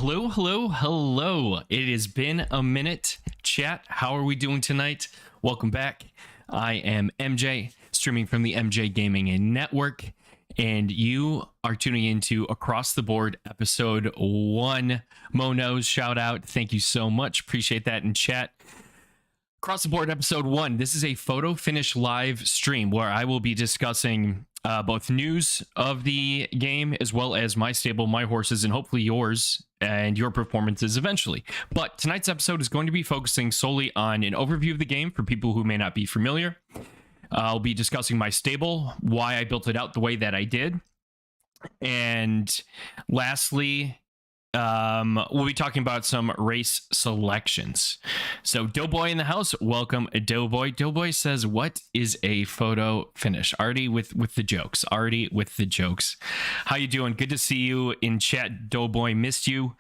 Hello, hello, hello. It has been a minute. Chat, how are we doing tonight? Welcome back. I am MJ, streaming from the MJ Gaming and Network, and you are tuning into Across the Board episode 1. Monos, shout out. Thank you so much. Appreciate that in chat. Across the Board episode 1. This is a photo finish live stream where I will be discussing both news of the game as well as my stable, my horses, and hopefully yours and your performances eventually. But tonight's episode is going to be focusing solely on an overview of the game for people who may not be familiar. I'll be discussing my stable, why I built it out the way that I did. And lastly, we'll be talking about some race selections. So Doughboy in the house, welcome Doughboy. Doughboy says, what is a photo finish? Already with the jokes. How you doing? Good to see you in chat, Doughboy. Missed you.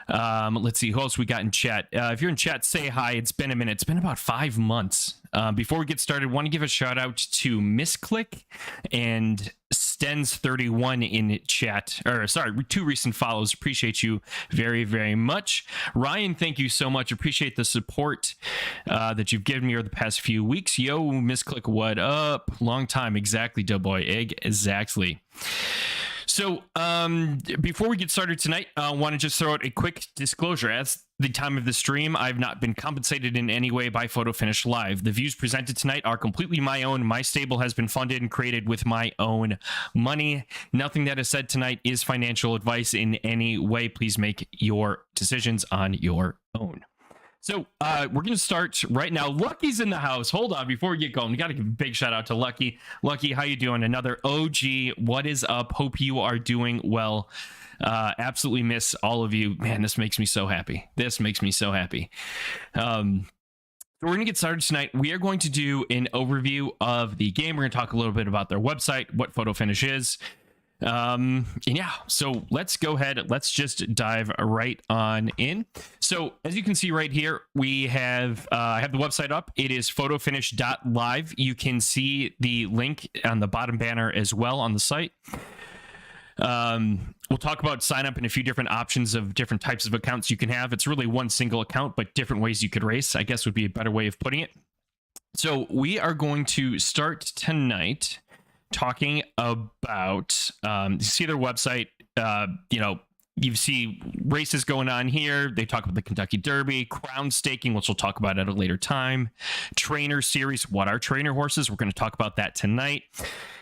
Let's see who else we got in chat. If you're in chat, say hi. It's been a minute. It's been about 5 months. Before we get started, want to give a shout out to Misclick and Stens31 in chat. Sorry, 2 recent follows. Appreciate you very, very much. Ryan, thank you so much. Appreciate the support that you've given me over the past few weeks. Yo, Misclick, what up? Long time. Exactly, Doughboy. Exactly. So before we get started tonight, I want to just throw out a quick disclosure. At the time of the stream, I've not been compensated in any way by Photo Finish Live. The views presented tonight are completely my own. My stable has been funded and created with my own money. Nothing that is said tonight is financial advice in any way. Please make your decisions on your own. So we're going to start right now. Lucky's in the house. Hold on, before we get going, we got to give a big shout out to Lucky. Lucky, how you doing? Another OG. What is up? Hope you are doing well. Absolutely miss all of you. Man, this makes me so happy. So we're going to get started tonight. We are going to do an overview of the game. We're going to talk a little bit about their website, what Photo Finish is. And yeah, so let's go ahead. Let's just dive right on in. So as you can see right here, we have I have the website up. It is photofinish.live. You can see the link on the bottom banner as well on the site. We'll talk about sign up and a few different options of different types of accounts you can have. It's really one single account, but different ways you could race, I guess would be a better way of putting it. So we are going to start tonight talking about you see their website. You see races going on here. They talk about the Kentucky Derby, crown staking, which we'll talk about at a later time, trainer series, what are trainer horses, we're going to talk about that tonight,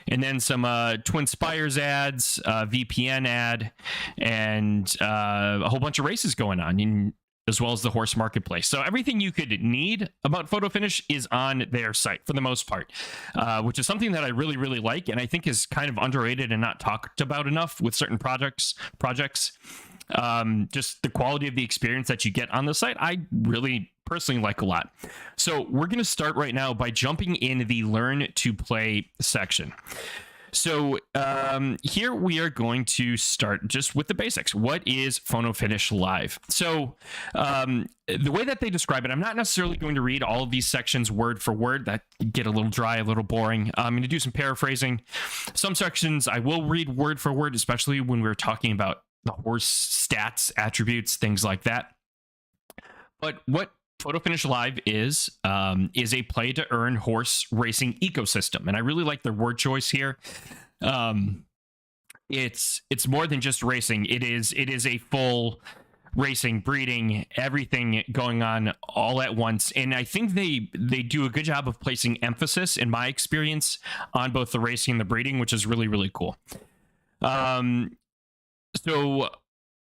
and then some Twin Spires ads, VPN ad, and a whole bunch of races going on, as well as the horse marketplace. So everything you could need about Photo Finish is on their site for the most part, which is something that I really, really like, and I think is kind of underrated and not talked about enough with certain projects. Just the quality of the experience that you get on the site, I really personally like a lot. So we're going to start right now by jumping in the Learn to Play section. So here we are going to start just with the basics. What is Photo Finish Live? So the way that they describe it, I'm not necessarily going to read all of these sections word for word. That get a little dry, a little boring. I'm going to do some paraphrasing. Some sections I will read word for word, especially when we're talking about the horse stats, attributes, things like that. But what Photo Finish Live is a play to earn horse racing ecosystem, and I really like their word choice here. It's more than just racing. It is a full racing, breeding, everything going on all at once, and I think they do a good job of placing emphasis, in my experience, on both the racing and the breeding, which is really, really cool. So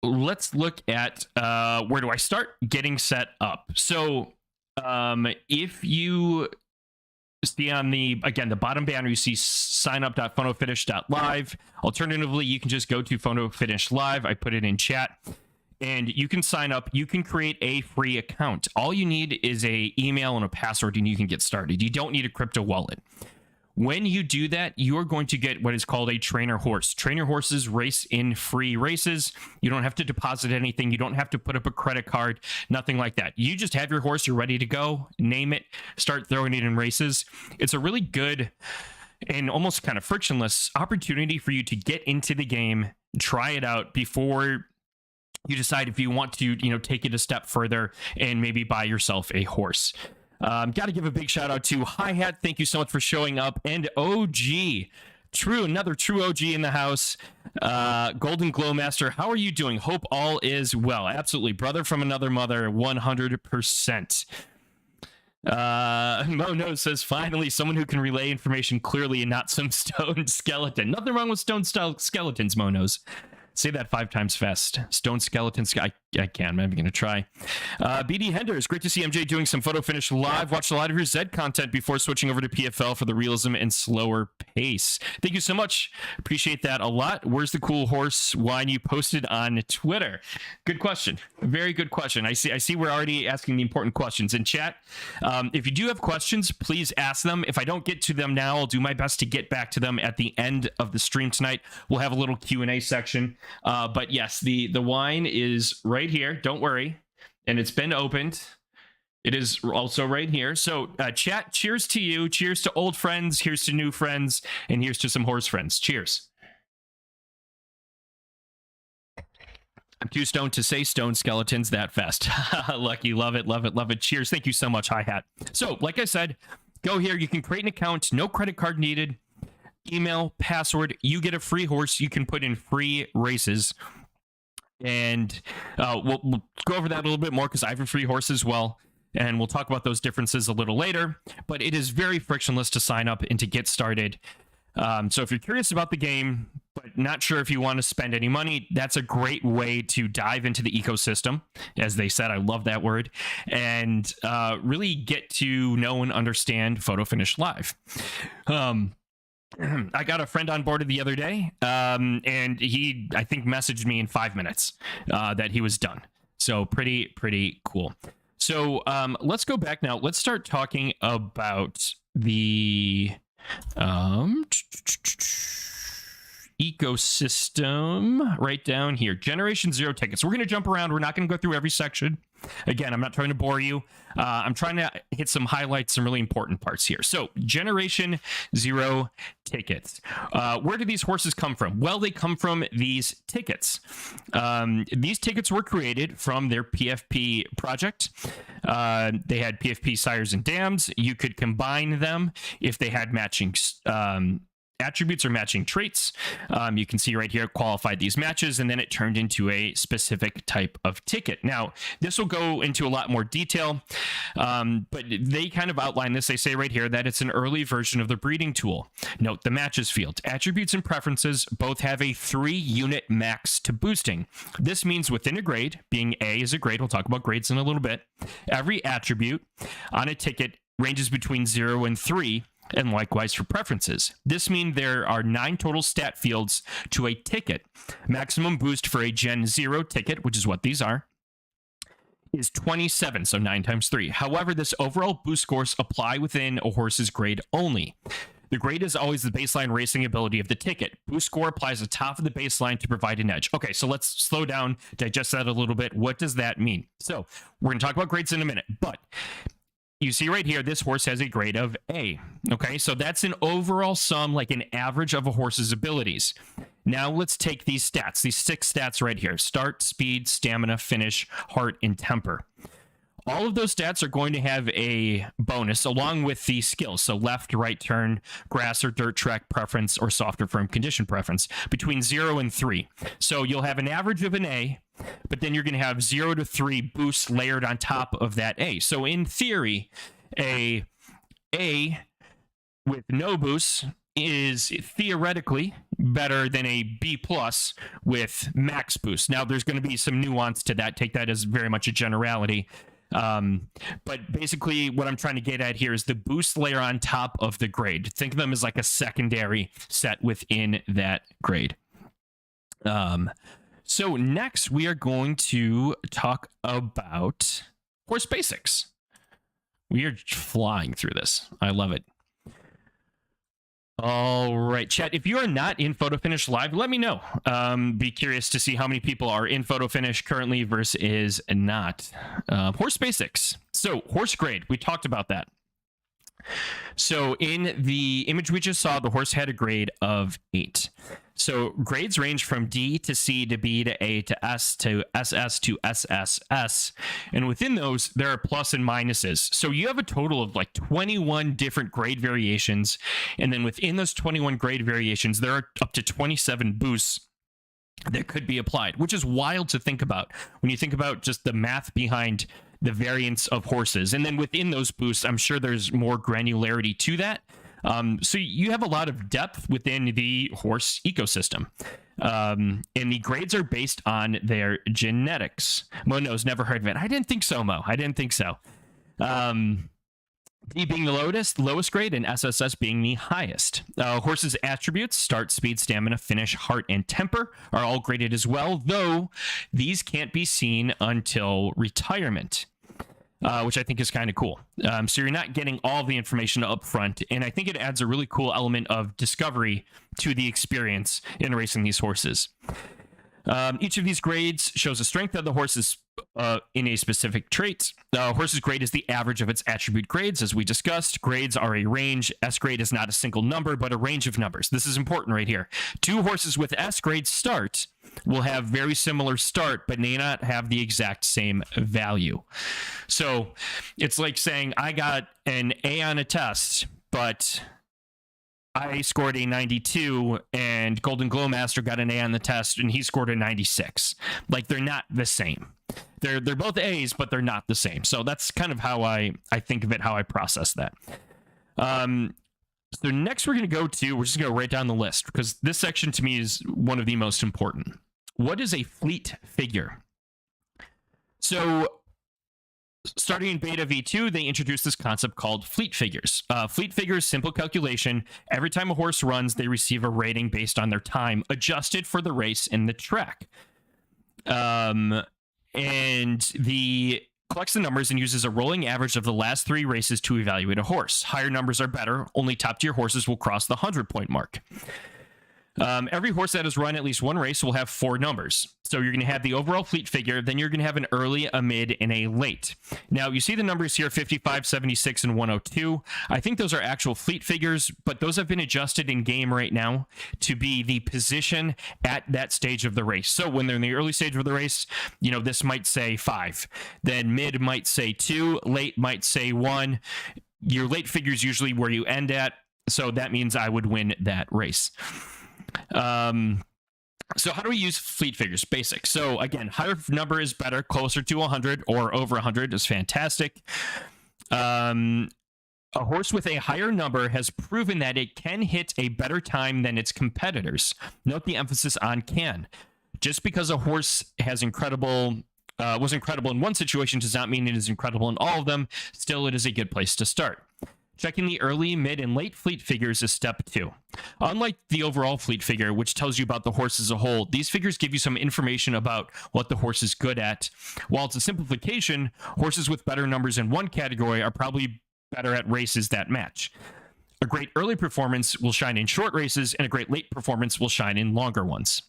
let's look at where do I start getting set up. So if you see on the bottom banner, you see signup.photofinish.live. Alternatively, you can just go to Photo Finish Live. I put it in chat, and you can sign up. You can create a free account. All you need is a email and a password, and you can get started. You don't need a crypto wallet. When you do that, you're going to get what is called a trainer horse. Trainer horses race in free races. You don't have to deposit anything. You don't have to put up a credit card, nothing like that. You just have your horse, you're ready to go, name it, start throwing it in races. It's a really good and almost kind of frictionless opportunity for you to get into the game, try it out before you decide if you want to, take it a step further and maybe buy yourself a horse. Got to give a big shout out to Hi Hat. Thank you so much for showing up. And OG, another true OG in the house. Golden Glow Master, how are you doing? Hope all is well. Absolutely, brother from another mother, 100%. Mono says, finally someone who can relay information clearly and not some stone skeleton. Nothing wrong with stone skeletons, Monos. Say that 5 times fast. Stone skeletons. I can. I'm going to try. BD Henders, great to see MJ doing some photo finish live. Watched a lot of your Zed content before switching over to PFL for the realism and slower pace. Thank you so much. Appreciate that a lot. Where's the cool horse wine you posted on Twitter? Good question. Very good question. I see we're already asking the important questions in chat. If you do have questions, please ask them. If I don't get to them now, I'll do my best to get back to them at the end of the stream tonight. We'll have a little Q&A section. But yes, the wine is right here. Don't worry. And it's been opened. It is also right here. So chat, cheers to you. Cheers to old friends. Here's to new friends. And here's to some horse friends. Cheers. I'm too stoned to say stone skeletons that fast. Lucky. Love it. Love it. Love it. Cheers. Thank you so much, Hi Hat. So like I said, go here. You can create an account. No credit card needed. Email, password, you get a free horse. You can put in free races, and we'll go over that a little bit more because I have a free horse as well, and we'll talk about those differences a little later. But it is very frictionless to sign up and to get started. So if you're curious about the game but not sure if you want to spend any money, that's a great way to dive into the ecosystem. As they said, I love that word, and really get to know and understand Photo Finish Live. I got a friend on board the other day, and he, I think, messaged me in 5 minutes that he was done. So pretty cool. So let's go back now. Let's start talking about the ecosystem right down here. Generation Zero tickets. We're going to jump around. We're not going to go through every section. Again, I'm not trying to bore you. I'm trying to hit some highlights, some really important parts here. So, Generation Zero tickets. Where do these horses come from? Well, they come from these tickets. These tickets were created from their PFP project. They had PFP sires and dams. You could combine them if they had matching attributes or matching traits. You can see right here, qualified these matches, and then it turned into a specific type of ticket. Now, this will go into a lot more detail, but they kind of outline this. They say right here that it's an early version of the breeding tool. Note the matches field. Attributes and preferences both have a 3-unit max to boosting. This means within a grade, being A is a grade, we'll talk about grades in a little bit, every attribute on a ticket ranges between 0 and 3, and likewise for preferences. This means there are 9 total stat fields to a ticket. Maximum boost for a Gen 0 ticket, which is what these are, is 27, so 9 times 3. However, this overall boost scores apply within a horse's grade only. The grade is always the baseline racing ability of the ticket. Boost score applies atop of the baseline to provide an edge. Okay, so let's slow down, digest that a little bit. What does that mean? So we're going to talk about grades in a minute, but you see right here, this horse has a grade of A. Okay, so that's an overall sum, like an average of a horse's abilities. Now let's take these stats, these 6 stats right here: start, speed, stamina, finish, heart, and temper. All of those stats are going to have a bonus along with the skills. So left, right turn, grass or dirt track preference, or soft or firm condition preference between 0 and 3. So you'll have an average of an A, but then you're going to have 0 to 3 boosts layered on top of that A. So in theory, a with no boosts is theoretically better than a B plus with max boost. Now there's going to be some nuance to that. Take that as very much a generality. But basically what I'm trying to get at here is the boost layer on top of the grade. Think of them as like a secondary set within that grade. So next we are going to talk about horse basics. We are flying through this. I love it. All right, chat, if you are not in Photo Finish Live, let me know. Be curious to see how many people are in Photo Finish currently versus not. Horse basics. So horse grade, we talked about that. So in the image we just saw, the horse had a grade of 8. So grades range from D to C to B to A to S to SS to SSS. And within those, there are plus and minuses. So you have a total of like 21 different grade variations. And then within those 21 grade variations, there are up to 27 boosts that could be applied, which is wild to think about when you think about just the math behind the variance of horses. And then within those boosts, I'm sure there's more granularity to that. So you have a lot of depth within the horse ecosystem. And the grades are based on their genetics. Mono's never heard of it. I didn't think so, Mo. I didn't think so. D being the lowest grade, and SSS being the highest. Horses' attributes, start, speed, stamina, finish, heart, and temper, are all graded as well, though these can't be seen until retirement. Which I think is kind of cool. So you're not getting all the information up front, and I think it adds a really cool element of discovery to the experience in racing these horses. Each of these grades shows the strength of the horses in a specific trait. The horse's grade is the average of its attribute grades, as we discussed. Grades are a range. S grade is not a single number, but a range of numbers. This is important right here. Two horses with S grade start will have very similar start, but may not have the exact same value. So it's like saying I got an A on a test, but I scored a 92 and Golden Glow Master got an A on the test and he scored a 96. Like, they're not the same. They're both A's, but they're not the same. So that's kind of how I think of it, how I process that. So next we're just going to go right down the list, because this section to me is one of the most important. What is a fleet figure? So starting in beta V2, they introduced this concept called fleet figures. Fleet figures, simple calculation. Every time a horse runs, they receive a rating based on their time, adjusted for the race and the track. And the collects the numbers and uses a rolling average of the last 3 races to evaluate a horse. Higher numbers are better. Only top-tier horses will cross the 100-point mark. Every horse that has run at least one race will have 4 numbers. So you're going to have the overall fleet figure, then you're going to have an early, a mid, and a late. Now, you see the numbers here, 55, 76, and 102. I think those are actual fleet figures, but those have been adjusted in game right now to be the position at that stage of the race. So when they're in the early stage of the race, you know, this might say 5. Then mid might say 2, late might say 1. Your late figure is usually where you end at, so that means I would win that race. So how do we use fleet figures? Basic. So again, higher number is better. Closer to 100 or over 100 is fantastic. A horse with a higher number has proven that it can hit a better time than its competitors. Note the emphasis on can. Just because a horse has was incredible in one situation does not mean it is incredible in all of them. Still, it is a good place to start. Checking the early, mid, and late fleet figures is step 2. Unlike the overall fleet figure, which tells you about the horse as a whole, these figures give you some information about what the horse is good at. While it's a simplification, horses with better numbers in one category are probably better at races that match. A great early performance will shine in short races, and a great late performance will shine in longer ones.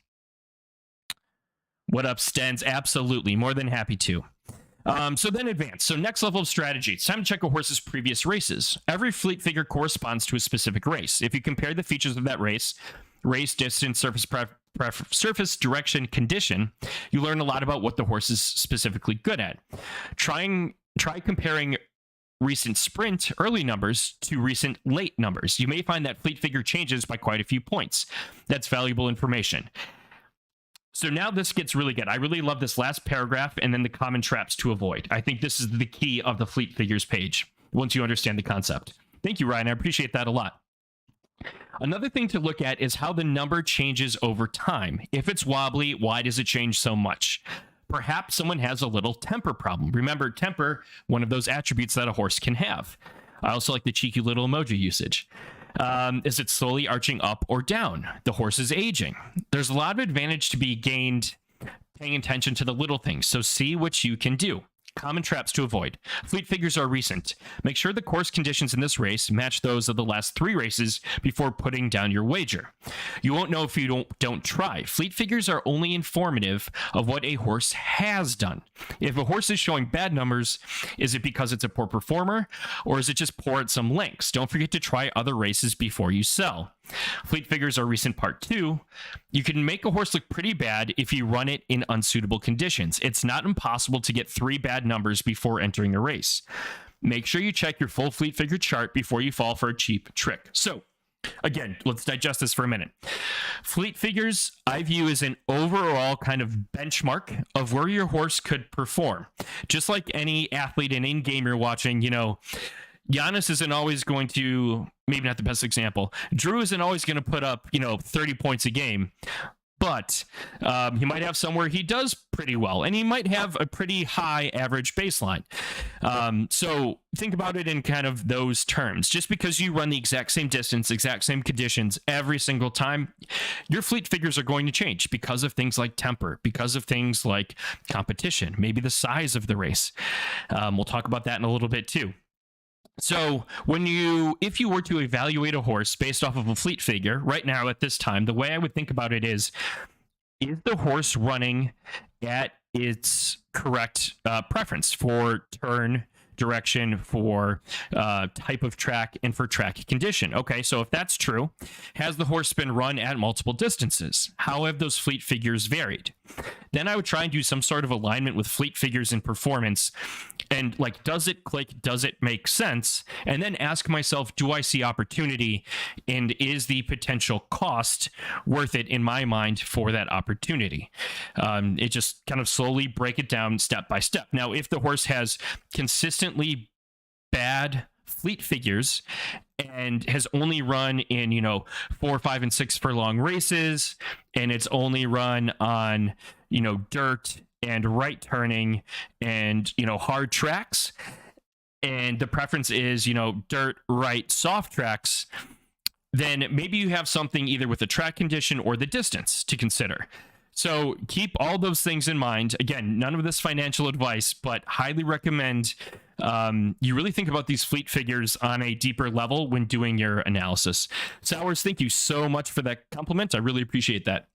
What up, Stens? Absolutely. More than happy to. So then advance. So next level of strategy. It's time to check a horse's previous races. Every fleet figure corresponds to a specific race. If you compare the features of that race, distance, surface direction, condition, you learn a lot about what the horse is specifically good at. Try comparing recent sprint early numbers to recent late numbers. You may find that fleet figure changes by quite a few points. That's valuable information. So now this gets really good. I really love this last paragraph and then the common traps to avoid. I think this is the key of the fleet figures page once you understand the concept. Thank you, Ryan. I appreciate that a lot. Another thing to look at is how the number changes over time. If it's wobbly, why does it change so much? Perhaps someone has a little temper problem. Remember, temper, one of those attributes that a horse can have. I also like the cheeky little emoji usage. Is it slowly arching up or down? The horse is aging. There's a lot of advantage to be gained paying attention to the little things, so see what you can do. Common traps to avoid. Fleet figures are recent. Make sure the course conditions in this race match those of the last 3 races before putting down your wager. You won't know if you don't try. Fleet figures are only informative of what a horse has done. If a horse is showing bad numbers, is it because it's a poor performer, or is it just poor at some lengths? Don't forget to try other races before you sell. Fleet figures are recent part 2. You can make a horse look pretty bad if you run it in unsuitable conditions. It's not impossible to get 3 bad numbers before entering a race. Make sure you check your full fleet figure chart before you fall for a cheap trick. So, again, let's digest this for a minute. Fleet figures, I view as an overall kind of benchmark of where your horse could perform. Just like any athlete in in-game you're watching, Giannis isn't always going to, maybe not the best example, Drew isn't always going to put up, 30 points a game. But he might have somewhere he does pretty well, and he might have a pretty high average baseline. So think about it in kind of those terms. Just because you run the exact same distance, exact same conditions every single time, your fleet figures are going to change because of things like temper, because of things like competition, maybe the size of the race. We'll talk about that in a little bit too. So if you were to evaluate a horse based off of a fleet figure right now at this time, the way I would think about it is the horse running at its correct preference for turn, direction, for type of track, and for track condition? Okay, so if that's true, has the horse been run at multiple distances? How have those fleet figures varied? Then I would try and do some sort of alignment with fleet figures and performance, and does it click? Does it make sense? And then ask myself, do I see opportunity, and is the potential cost worth it in my mind for that opportunity? It just kind of slowly break it down step by step. Now, if the horse has consistently bad fleet figures and has only run in 4, 5, and 6 furlong races, and it's only run on dirt and right turning and hard tracks, and the preference is dirt, right, soft tracks, then maybe you have something either with the track condition or the distance to consider. So keep all those things in mind. Again, none of this financial advice, but highly recommend you really think about these fleet figures on a deeper level when doing your analysis. Sowers, thank you so much for that compliment. I really appreciate that.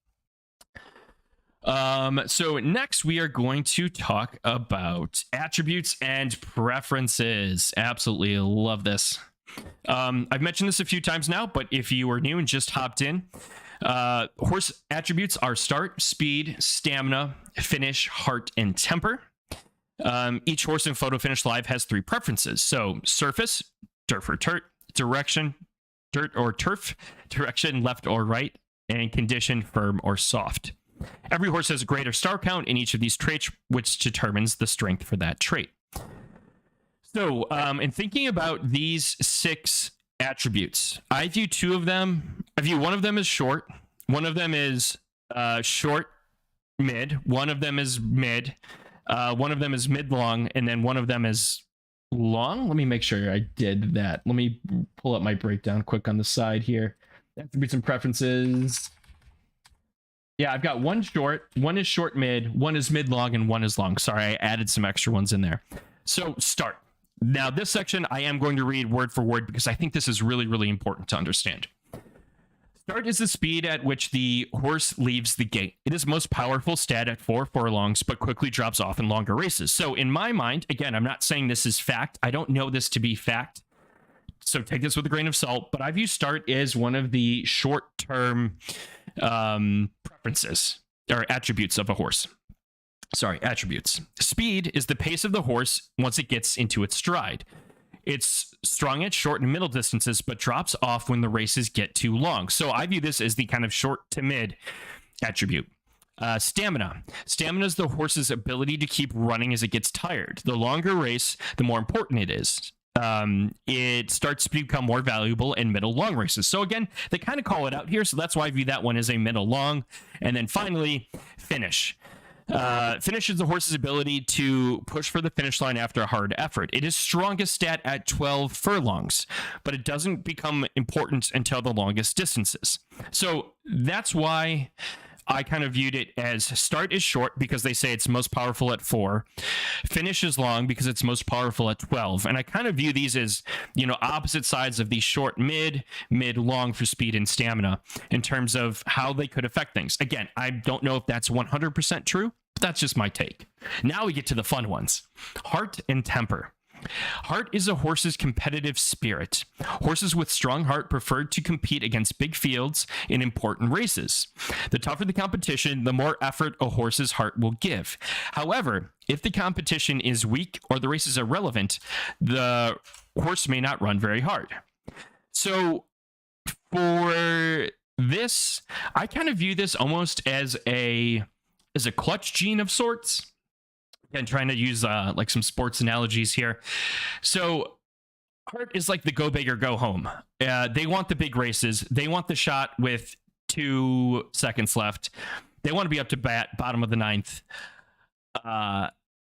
So next we are going to talk about attributes and preferences. Absolutely love this. I've mentioned this a few times now, but if you are new and just hopped in, horse attributes are start, speed, stamina, finish, heart, and temper. Each horse in Photo Finish Live has 3 preferences. So surface, turf or dirt, direction, dirt or turf, direction, left or right, and condition, firm or soft. Every horse has a greater star count in each of these traits, which determines the strength for that trait. So, in thinking about these 6 attributes, I view 2 of them. I view one of them as short, one of them is short mid, one of them is mid, one of them is mid long, and then one of them is long. Let me make sure I did that. Let me pull up my breakdown quick on the side here. Attributes and preferences. Yeah, I've got one short, one is short mid, one is mid long, and one is long. Sorry, I added some extra ones in there. So start. Now this section I am going to read word for word because I think this is really, really important to understand. Start is the speed at which the horse leaves the gate. It is most powerful stat at 4 furlongs, but quickly drops off in longer races. So in my mind, again, I'm not saying this is fact. I don't know this to be fact, so take this with a grain of salt, but I view start as one of the short-term preferences or attributes of a horse. Sorry, attributes. Speed is the pace of the horse once it gets into its stride. It's strong at short and middle distances, but drops off when the races get too long. So I view this as the kind of short to mid attribute. Stamina. Stamina is the horse's ability to keep running as it gets tired. The longer race, the more important it is. It starts to become more valuable in middle long races. So again, they kind of call it out here. So that's why I view that one as a middle long. And then finally, finish. Finish is the horse's ability to push for the finish line after a hard effort. It is strongest stat at 12 furlongs, but it doesn't become important until the longest distances. So that's why I kind of viewed it as start is short because they say it's most powerful at 4. Finish is long because it's most powerful at 12. And I kind of view these as, opposite sides of the short mid long for speed and stamina in terms of how they could affect things. Again, I don't know if that's 100% true, but that's just my take. Now we get to the fun ones. Heart and temper. Heart is a horse's competitive spirit. Horses with strong heart prefer to compete against big fields in important races. The tougher the competition, the more effort a horse's heart will give. However, if the competition is weak or the race is irrelevant, the horse may not run very hard. So for this, I kind of view this almost as a clutch gene of sorts. Again, trying to use like some sports analogies here. So heart is like the go big or go home. They want the big races. They want the shot with 2 seconds left. They want to be up to bat, bottom of the ninth.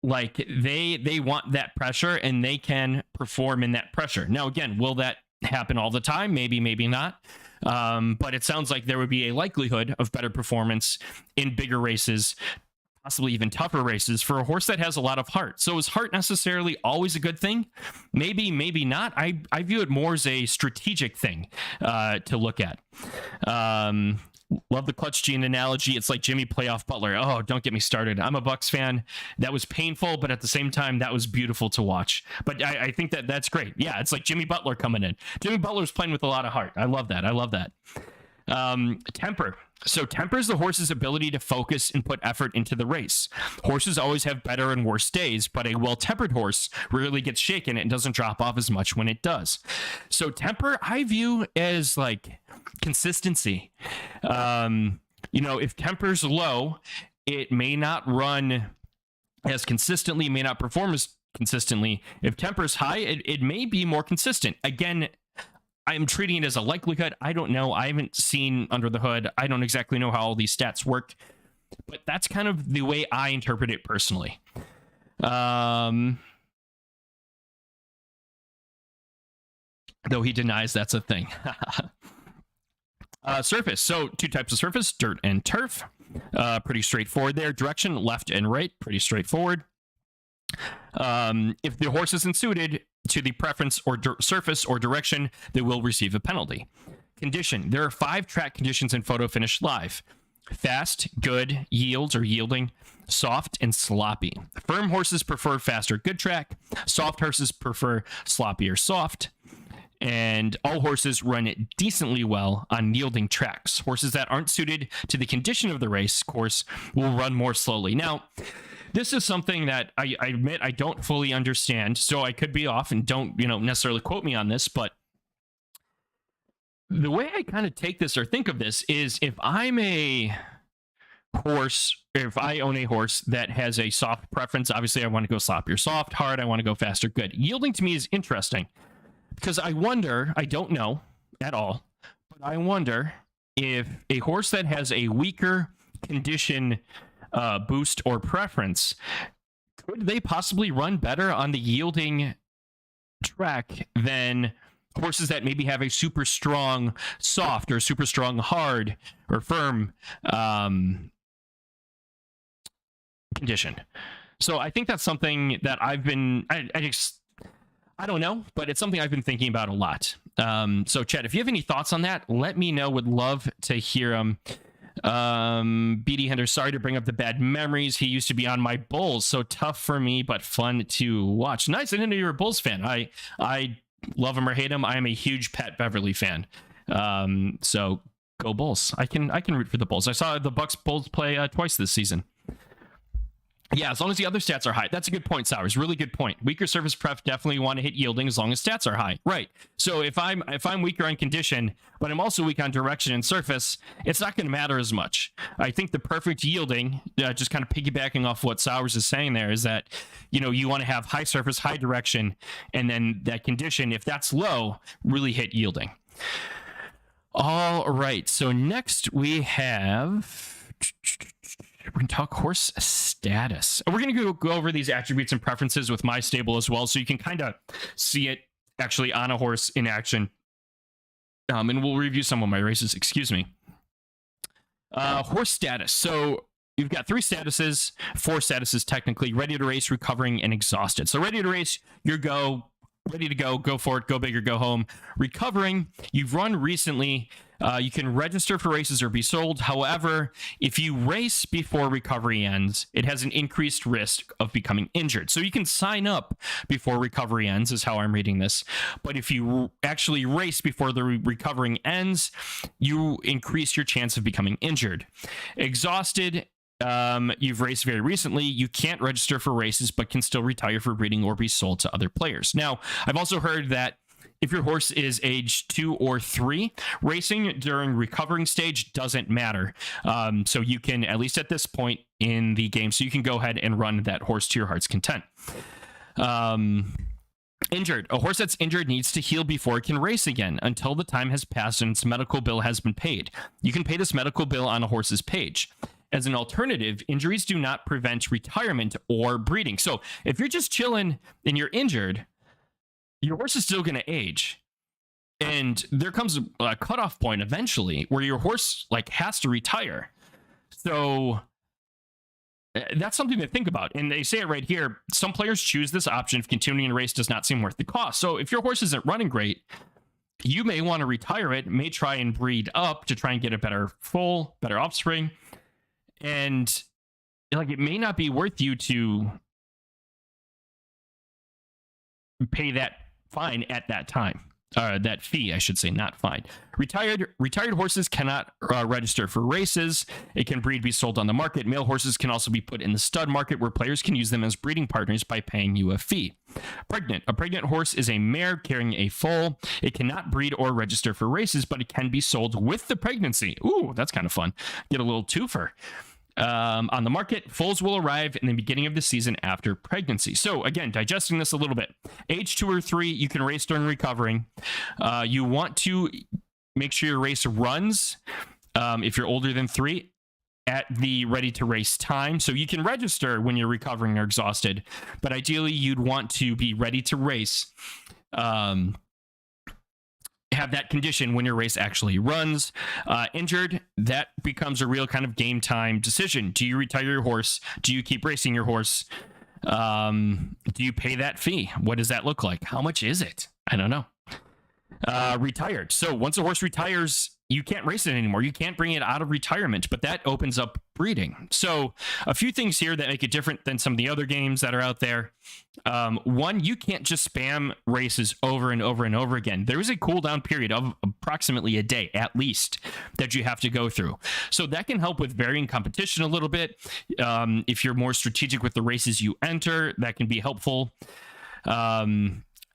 Like they want that pressure, and they can perform in that pressure. Now, again, will that happen all the time? Maybe, maybe not. But it sounds like there would be a likelihood of better performance in bigger races, possibly even tougher races, for a horse that has a lot of heart. So is heart necessarily always a good thing? Maybe, maybe not. I view it more as a strategic thing to look at. Love the clutch gene analogy. It's like Jimmy playoff Butler. Oh, don't get me started. I'm a Bucks fan. That was painful, but at the same time, that was beautiful to watch. But I think that's great. Yeah, it's like Jimmy Butler coming in. Jimmy Butler's playing with a lot of heart. I love that. I love that. Temper. So temper is the horse's ability to focus and put effort into the race. Horses always have better and worse days, but a well-tempered horse rarely gets shaken and doesn't drop off as much when it does. So temper, I view as like consistency. If temper's low, it may not run as consistently, may not perform as consistently. If temper's high, it may be more consistent. Again, I'm treating it as a likelihood. I don't know. I haven't seen under the hood. I don't exactly know how all these stats work, but that's kind of the way I interpret it personally. Though he denies that's a thing. Surface. So 2 types of surface, dirt and turf. Pretty straightforward there. Direction, left and right. Pretty straightforward. If the horse isn't suited to the preference or surface or direction, they will receive a penalty. Condition. There are 5 track conditions in Photo Finish Live. Fast, good, yields or yielding, soft, and sloppy. Firm horses prefer fast or good track. Soft horses prefer sloppy or soft. And all horses run decently well on yielding tracks. Horses that aren't suited to the condition of the race course will run more slowly. Now, this is something that I admit I don't fully understand, so I could be off, and don't necessarily quote me on this, but the way I kind of take this or think of this is, if I'm a horse, if I own a horse that has a soft preference, obviously I want to go sloppy or soft, hard, I want to go fast or good. Yielding to me is interesting because I wonder, I don't know at all, but I wonder if a horse that has a weaker condition boost or preference, could they possibly run better on the yielding track than horses that maybe have a super strong soft or super strong hard or firm condition? So I think that's something that I've been, I don't know, but it's something I've been thinking about a lot. So Chad, if you have any thoughts on that, let me know. Would love to hear them. BD Hender, sorry to bring up the bad memories. He used to be on my Bulls, so tough for me, but fun to watch. Nice, I didn't know you were a Bulls fan. I love him or hate him. I am a huge Pat Beverly fan. So go Bulls. I can root for the Bulls. I saw the Bulls play twice this season. Yeah, as long as the other stats are high. That's a good point, Sowers. Really good point. Weaker surface pref definitely want to hit yielding as long as stats are high. Right. So if I'm weaker on condition, but I'm also weak on direction and surface, it's not going to matter as much. I think the perfect yielding, just kind of piggybacking off what Sowers is saying there, is that you want to have high surface, high direction, and then that condition, if that's low, really hit yielding. All right. So next we have. We're going to talk horse status. We're going to go over these attributes and preferences with my stable as well, so you can kind of see it actually on a horse in action. And we'll review some of my races. Excuse me. Horse status. So you've got 3 statuses, 4 statuses technically: ready to race, recovering, and exhausted. So ready to race, your go, ready to go for it, go big or go home. Recovering, you've run recently, you can register for races or be sold. However, if you race before recovery ends, it has an increased risk of becoming injured. So you can sign up before recovery ends, is how I'm reading this. But if you actually race before the recovering ends, you increase your chance of becoming injured. Exhausted, you've raced very recently, you can't register for races but can still retire for breeding or be sold to other players. Now, I've also heard that if your horse is age 2 or 3, racing during recovering stage doesn't matter. So you can, at least at this point in the game, so you can go ahead and run that horse to your heart's content. Injured. A horse that's injured needs to heal before it can race again until the time has passed and its medical bill has been paid. You can pay this medical bill on a horse's page. As an alternative, injuries do not prevent retirement or breeding. So if you're just chilling and you're injured, your horse is still going to age. And there comes a cutoff point eventually where your horse has to retire. So that's something to think about. And they say it right here. Some players choose this option if continuing a race does not seem worth the cost. So if your horse isn't running great, you may want to retire it, may try and breed up to try and get a better foal, better offspring. And it may not be worth you to pay that fine at that time. That fee, I should say, not fine. Retired horses cannot register for races. It can breed, be sold on the market. Male horses can also be put in the stud market where players can use them as breeding partners by paying you a fee. Pregnant. A pregnant horse is a mare carrying a foal. It cannot breed or register for races, but it can be sold with the pregnancy. Ooh, that's kind of fun. Get a little twofer. On the market, foals will arrive in the beginning of the season after pregnancy. So again, digesting this a little bit. Age 2 or 3, you can race during recovering. You want to make sure your race runs, if you're older than 3, at the ready to race time. So you can register when you're recovering or exhausted, but ideally you'd want to be ready to race, have that condition when your race actually runs. Injured, that becomes a real kind of game time decision. Do you retire your horse? Do you keep racing your horse? Do you pay that fee? What does that look like? How much is it? I don't know. Retired. So once a horse retires, you can't race it anymore. You can't bring it out of retirement, but that opens up breeding. So a few things here that make it different than some of the other games that are out there. One, you can't just spam races over and over and over again. There is a cooldown period of approximately a day, at least, that you have to go through. So that can help with varying competition a little bit. If you're more strategic with the races you enter, that can be helpful.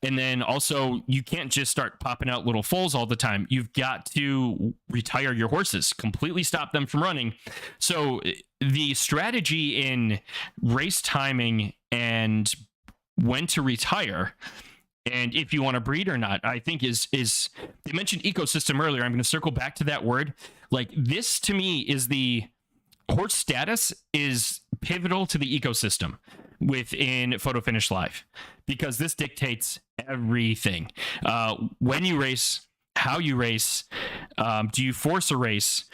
And then also, you can't just start popping out little foals all the time. You've got to retire your horses, completely stop them from running. So the strategy in race timing and when to retire, and if you want to breed or not, I think is they mentioned ecosystem earlier. I'm going to circle back to that word. This to me is the horse status is pivotal to the ecosystem within Photo Finish Live, because this dictates everything. When you race, how you race, do you force a race?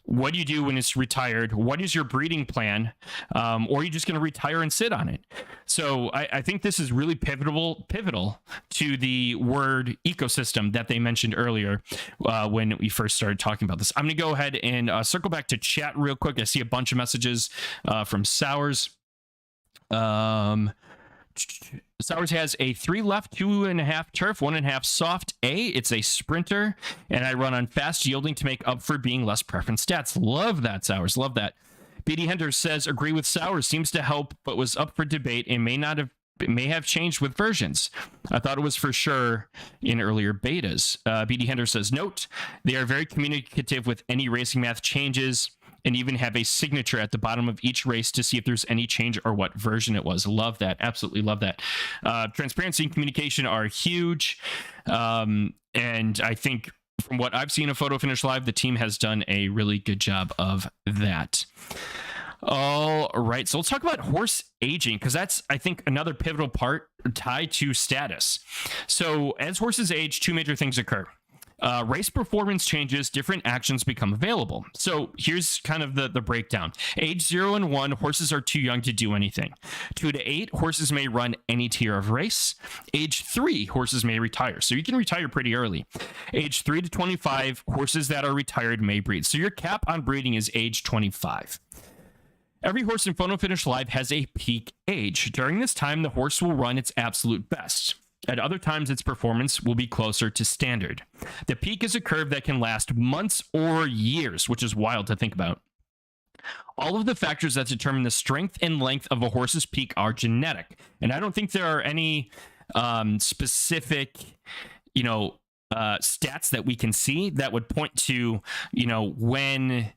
What do you do when it's retired? What is your breeding plan? Or are you just going to retire and sit on it? So I think this is really pivotal to the word ecosystem that they mentioned earlier when we first started talking about this. I'm going to go ahead and circle back to chat real quick. I see a bunch of messages from Sours. Sours has a 3 left, 2.5 turf, 1.5 soft A. It's a sprinter, and I run on fast yielding to make up for being less preference stats. Love that, Sours. Love that. BD Henders says, agree with Sours. Seems to help, but was up for debate and may have changed with versions. I thought it was for sure in earlier betas. BD Henders says, note, they are very communicative with any racing math changes, and even have a signature at the bottom of each race to see if there's any change or what version it was. Love that. Absolutely love that. Transparency and communication are huge. And I think from what I've seen of Photo Finish Live, the team has done a really good job of that. All right, so let's talk about horse aging, because that's, I think, another pivotal part tied to status. So as horses age, 2 major things occur. Race performance changes, different actions become available. So here's kind of the breakdown. Age 0 and 1, horses are too young to do anything. 2 to 8, horses may run any tier of race. Age 3, horses may retire. So you can retire pretty early. Age 3 to 25, horses that are retired may breed. So your cap on breeding is age 25. Every horse in Photo Finish Live has a peak age. During this time, the horse will run its absolute best. At other times, its performance will be closer to standard. The peak is a curve that can last months or years, which is wild to think about. All of the factors that determine the strength and length of a horse's peak are genetic. And I don't think there are any specific, stats that we can see that would point to, when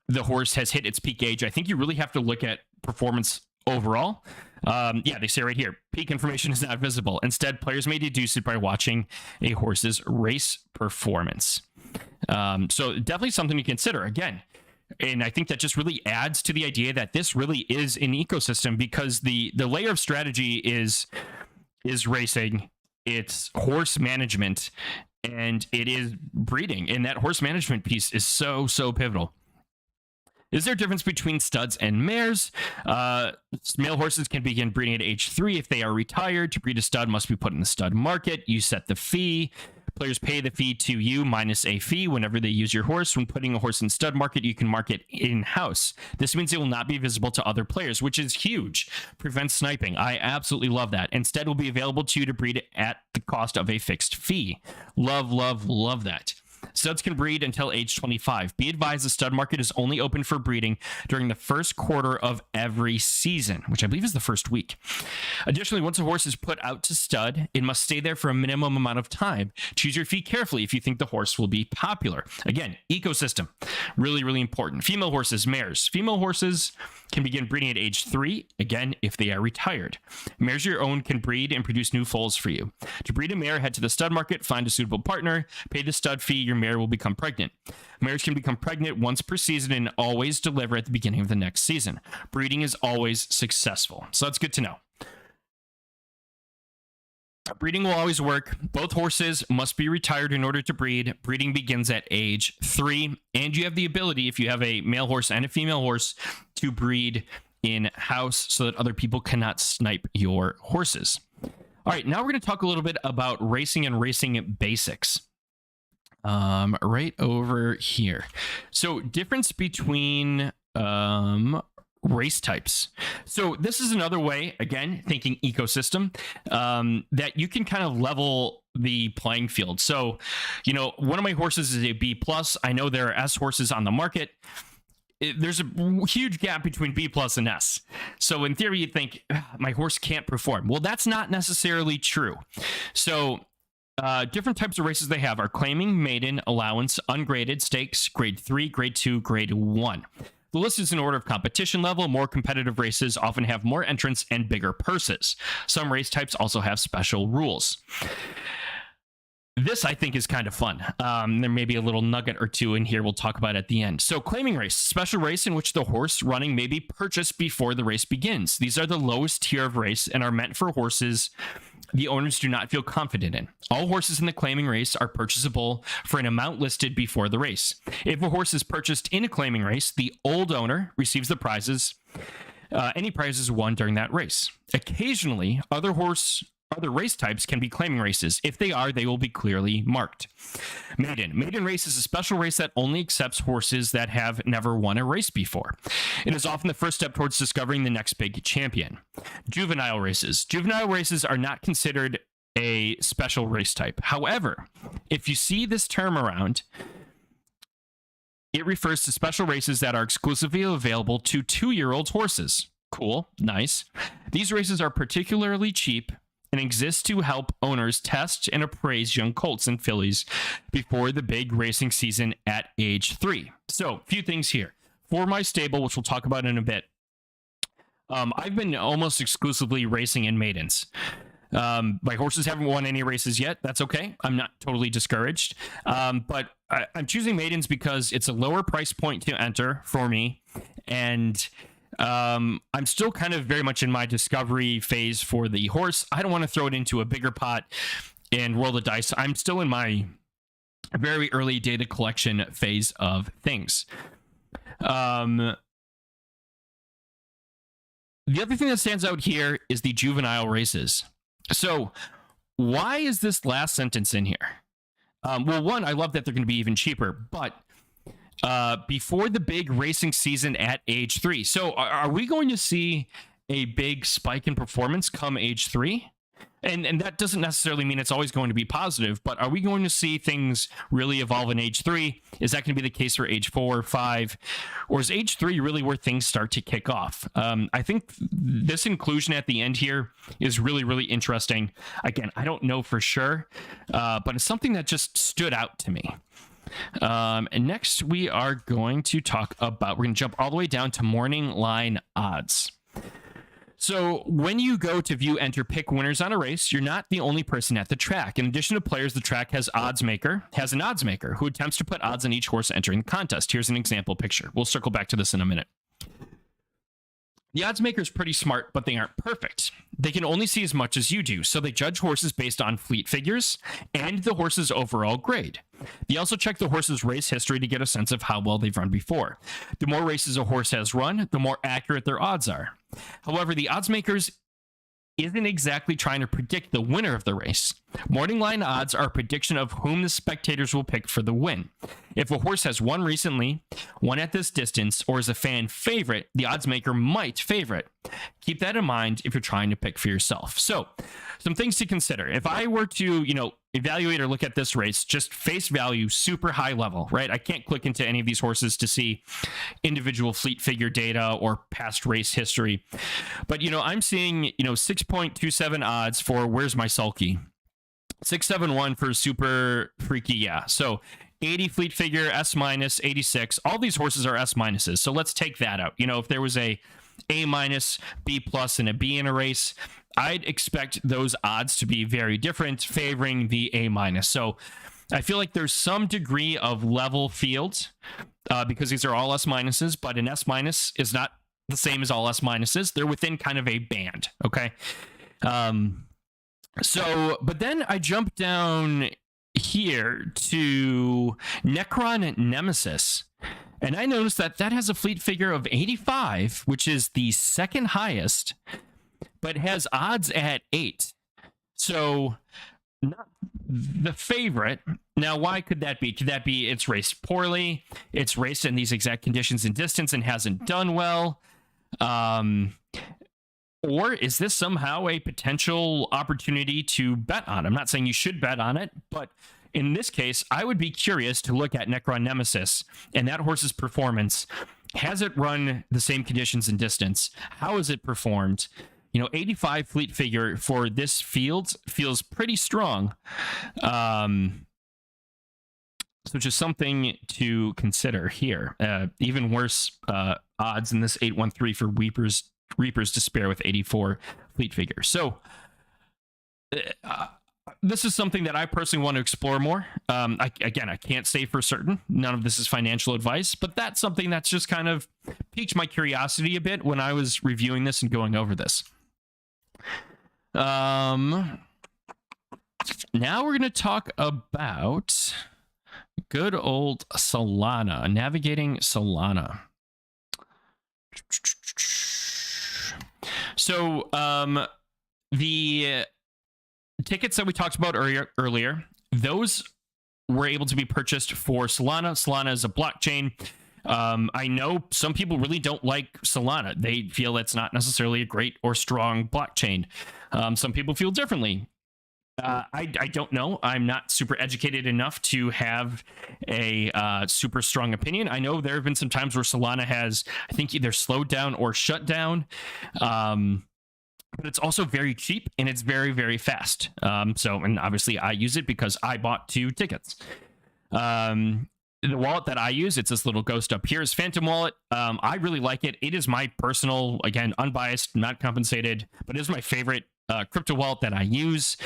the horse has hit its peak age. I think you really have to look at performance overall. They say right here, peak information is not visible. Instead, players may deduce it by watching a horse's race performance. So definitely something to consider again. And I think that just really adds to the idea that this really is an ecosystem, because the layer of strategy is racing, it's horse management, and it is breeding. And that horse management piece is so pivotal. Is there a difference between studs and mares? Male horses can begin breeding at age 3 if they are retired. To breed a stud must be put in the stud market. You set the fee. Players pay the fee to you minus a fee whenever they use your horse. When putting a horse in stud market, you can mark it in-house. This means it will not be visible to other players, which is huge. Prevents sniping. I absolutely love that. Instead, will be available to you to breed at the cost of a fixed fee. Love that. Studs can breed until age 25. Be advised the stud market is only open for breeding during the first quarter of every season, which I believe is the first week. Additionally, once a horse is put out to stud, it must stay there for a minimum amount of time. Choose your fee carefully if you think the horse will be popular. Again, ecosystem, really important. Female horses, mares. Female horses can begin breeding at age 3, again, if they are retired. Mares your own can breed and produce new foals for you. To breed a mare, head to the stud market, find a suitable partner, pay the stud fee, your mare will become pregnant. Mares can become pregnant once per season and always deliver at the beginning of the next season. Breeding is always successful. So that's good to know. Breeding will always work. Both horses must be retired in order to breed. Breeding begins at age 3, and you have the ability, if you have a male horse and a female horse, to breed in-house so that other people cannot snipe your horses. All right, now we're going to talk a little bit about racing and racing basics. Right over here. So difference between race types. So this is another way, again, thinking ecosystem, that you can kind of level the playing field. So, one of my horses is a B+. I know there are S horses on the market. There's a huge gap between B+ and S. So in theory, you'd think, my horse can't perform. Well, that's not necessarily true. So different types of races they have are claiming, maiden, allowance, ungraded, stakes, grade 3, grade 2, grade 1. The list is in order of competition level. More competitive races often have more entrants and bigger purses. Some race types also have special rules. This, I think, is kind of fun. There may be a little nugget or two in here we'll talk about at the end. So claiming race, special race in which the horse running may be purchased before the race begins. These are the lowest tier of race and are meant for horses the owners do not feel confident in. All horses in the claiming race are purchasable for an amount listed before the race. If a horse is purchased in a claiming race, the old owner receives the prizes, any prizes won during that race. Occasionally, other race types can be claiming races. If they are, they will be clearly marked. Maiden. Maiden race is a special race that only accepts horses that have never won a race before. It is often the first step towards discovering the next big champion. Juvenile races. Juvenile races are not considered a special race type. However, if you see this term around, it refers to special races that are exclusively available to 2-year-old horses. Cool. Nice. These races are particularly cheap and exist to help owners test and appraise young colts and fillies before the big racing season at age 3. So, a few things here. For my stable, which we'll talk about in a bit, I've been almost exclusively racing in maidens. My horses haven't won any races yet. That's okay. I'm not totally discouraged. But I'm choosing maidens because it's a lower price point to enter for me. And I'm still kind of very much in my discovery phase for the horse. I don't want to throw it into a bigger pot and roll the dice. I'm still in my very early data collection phase of things. The other thing that stands out here is the juvenile races. So why is this last sentence in here? Well, one, I love that they're going to be even cheaper, but before the big racing season at age 3. So are we going to see a big spike in performance come age 3? And that doesn't necessarily mean it's always going to be positive, but are we going to see things really evolve in age 3? Is that going to be the case for age 4 or 5? Or is age 3 really where things start to kick off? I think this inclusion at the end here is really, really interesting. Again, I don't know for sure, but it's something that just stood out to me. And next we are going to talk about, we're going to jump all the way down to morning line odds. So when you go to view, enter, pick winners on a race, you're not the only person at the track. In addition to players, the track has an odds maker who attempts to put odds on each horse entering the contest. Here's an example picture. We'll circle back to this in a minute. The odds maker is pretty smart, but they aren't perfect. They can only see as much as you do, so they judge horses based on fleet figures and the horse's overall grade. They also check the horse's race history to get a sense of how well they've run before. The more races a horse has run, the more accurate their odds are. However, the odds makers isn't exactly trying to predict the winner of the race. Morning line odds are a prediction of whom the spectators will pick for the win. If a horse has won recently, won at this distance, or is a fan favorite, the odds maker might favor it. Keep that in mind if you're trying to pick for yourself. So, some things to consider. If I were to, evaluate or look at this race, just face value, super high level, right? I can't click into any of these horses to see individual fleet figure data or past race history. But, I'm seeing, 6.27 odds for Where's My Sulky? 671 for Super Freaky, yeah. So 80 fleet figure, S minus, 86. All these horses are S minuses. So let's take that out. If there was a minus, B plus, and a B in a race, I'd expect those odds to be very different, favoring the A minus. So I feel like there's some degree of level field because these are all S minuses, but an S minus is not the same as all S minuses. They're within kind of a band, okay? But then I jump down here to Necron Nemesis, and I noticed that has a fleet figure of 85, which is the second highest, but has odds at 8. So not the favorite. Now, why could that be? Could that be it's raced poorly, it's raced in these exact conditions and distance and hasn't done well? Or is this somehow a potential opportunity to bet on? I'm not saying you should bet on it, but in this case, I would be curious to look at Necron Nemesis and that horse's performance. Has it run the same conditions and distance? How has it performed? 85 fleet figure for this field feels pretty strong. So just something to consider here. Even worse odds in this 813 for Reaper's Despair with 84 fleet figure. So this is something that I personally want to explore more. I can't say for certain. None of this is financial advice, but that's something that's just kind of piqued my curiosity a bit when I was reviewing this and going over this. Now we're going to talk about good old Solana, navigating Solana. So the tickets that we talked about earlier, those were able to be purchased for Solana. Solana is a blockchain. I know some people really don't like Solana. They feel it's not necessarily a great or strong blockchain. Some people feel differently. I don't know. I'm not super educated enough to have a super strong opinion. I know there have been some times where Solana has, I think, either slowed down or shut down. But it's also very cheap and it's very, very fast. And obviously I use it because I bought 2 tickets. The wallet that I use, it's this little ghost up here, is Phantom Wallet. I really like it. It is my personal, again, unbiased, not compensated, but it is my favorite crypto wallet that I use.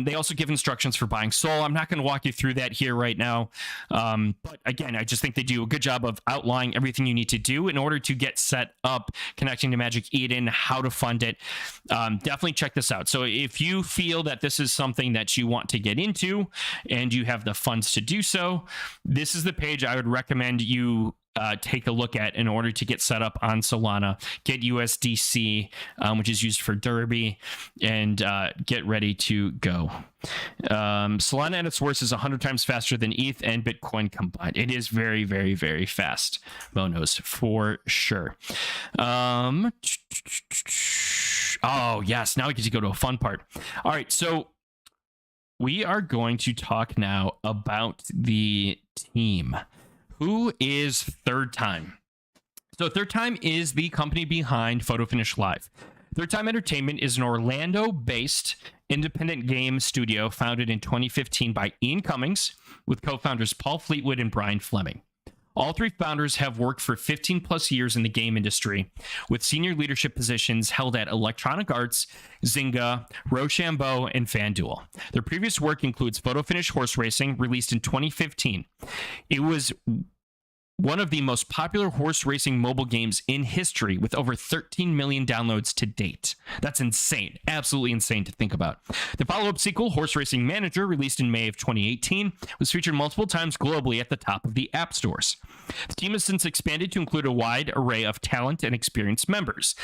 They also give instructions for buying Sol. I'm not going to walk you through that here right now. But again, I just think they do a good job of outlining everything you need to do in order to get set up, connecting to Magic Eden, how to fund it. Definitely check this out. So if you feel that this is something that you want to get into and you have the funds to do so, this is the page I would recommend you take a look at in order to get set up on Solana, get USDC, which is used for Derby, and get ready to go. Solana at its worst is 100 times faster than ETH and Bitcoin combined. It is very, very, very fast, Monos, for sure. Oh, yes. Now we get to go to a fun part. All right. So we are going to talk now about the team. Who is Third Time? So Third Time is the company behind Photo Finish Live. Third Time Entertainment is an Orlando-based independent game studio founded in 2015 by Ian Cummings with co-founders Paul Fleetwood and Brian Fleming. All three founders have worked for 15 plus years in the game industry, with senior leadership positions held at Electronic Arts, Zynga, Rochambeau, and FanDuel. Their previous work includes Photo Finish Horse Racing, released in 2015. It was one of the most popular horse racing mobile games in history, with over 13 million downloads to date. That's insane. Absolutely insane to think about. The follow-up sequel, Horse Racing Manager, released in May of 2018, was featured multiple times globally at the top of the app stores. The team has since expanded to include a wide array of talent and experienced members.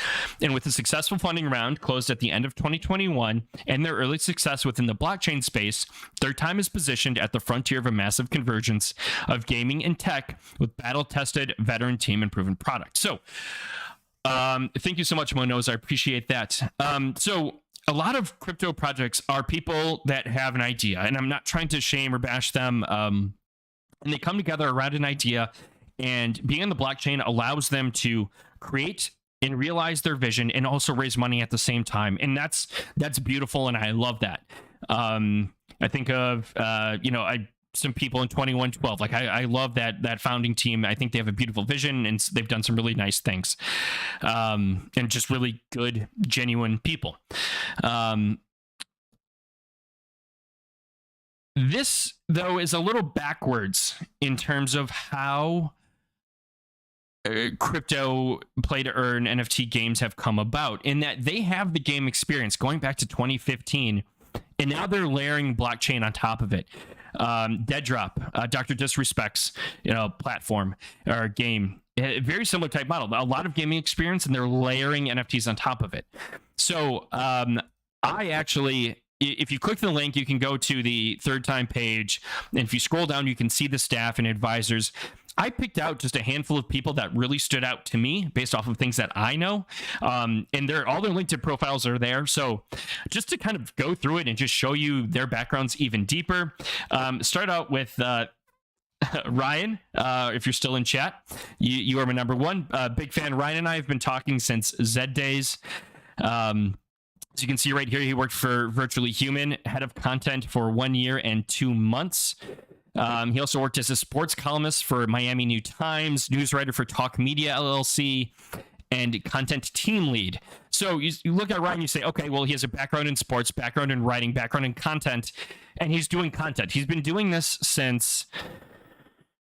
And with a successful funding round closed at the end of 2021 and their early success within the blockchain space, Third Time is positioned at the frontier of a massive convergence of gaming and tech with battle-tested, veteran team and proven product. So, thank you so much, Monos. I appreciate that. So, a lot of crypto projects are people that have an idea, and I'm not trying to shame or bash them. And they come together around an idea, and being on the blockchain allows them to create and realize their vision and also raise money at the same time. And that's beautiful, and I love that. I think of, some people in 2112. Like I love that founding team. I think they have a beautiful vision, and they've done some really nice things, and just really good, genuine people. This, though, is a little backwards in terms of how crypto play to earn NFT games have come about, in that they have the game experience going back to 2015, and now they're layering blockchain on top of it. Dead Drop, Dr. Disrespect's platform or game, very similar type model. A lot of gaming experience, and they're layering NFTs on top of it. So I actually, if you click the link, you can go to the Third Time page, and if you scroll down, you can see the staff and advisors. I picked out just a handful of people that really stood out to me based off of things that I know. And all their LinkedIn profiles are there. So just to kind of go through it and just show you their backgrounds even deeper, start out with Ryan. If you're still in chat, you are my number one big fan. Ryan and I have been talking since Zed days. As you can see right here, he worked for Virtually Human, head of content for 1 year and 2 months. He also worked as a sports columnist for Miami New Times, news writer for Talk Media LLC, and content team lead. So you look at Ryan, you say, okay, well, he has a background in sports, background in writing, background in content, and he's doing content. He's been doing this since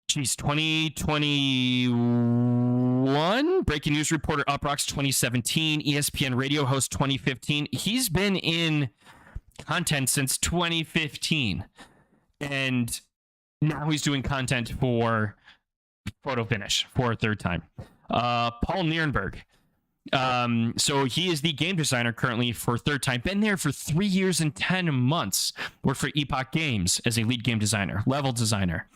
2021, breaking news reporter, Uproxx 2017, ESPN radio host 2015. He's been in content since 2015, and now he's doing content for Photo Finish for a Third Time. Paul Nierenberg. So he is the game designer currently for Third Time. Been there for 3 years and 10 months. Worked for Epoch Games as a lead game designer, level designer,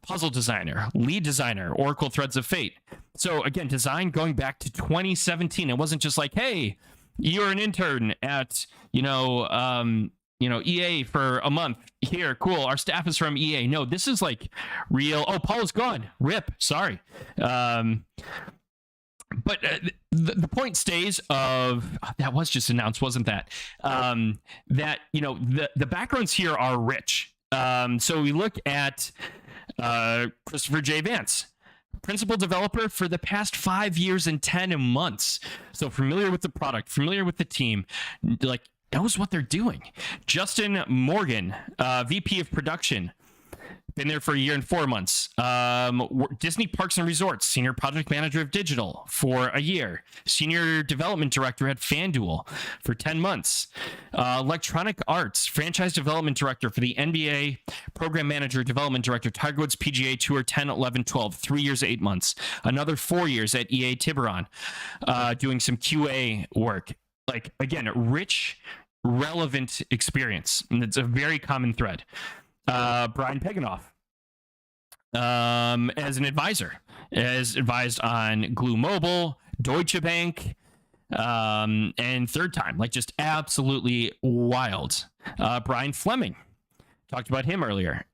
puzzle designer, lead designer, Oracle Threads of Fate. So again, design going back to 2017. It wasn't just like, hey, you're an intern at, EA for a month. Here, cool. Our staff is from EA. No, this is like real. Oh, Paul is gone. RIP. Sorry. But the point stays of that was just announced, wasn't that? That the backgrounds here are rich. So we look at Christopher J. Vance principal developer for the past 5 years and 10 months. So familiar with the product, familiar with the team, like knows what they're doing. Justin Morgan, VP of production. Been there for a year and 4 months. Disney Parks and Resorts, Senior Project Manager of Digital for a year. Senior Development Director at FanDuel for 10 months. Electronic Arts, Franchise Development Director for the NBA. Program Manager, Development Director, Tiger Woods PGA Tour 10, 11, 12. 3 years, 8 months. Another 4 years at EA Tiburon, doing some QA work. Like, again, rich, relevant experience. And it's a very common thread. Brian Peganoff, as an advisor, as advised on Glue Mobile, Deutsche Bank, and Third Time, like just absolutely wild. Brian Fleming, talked about him earlier.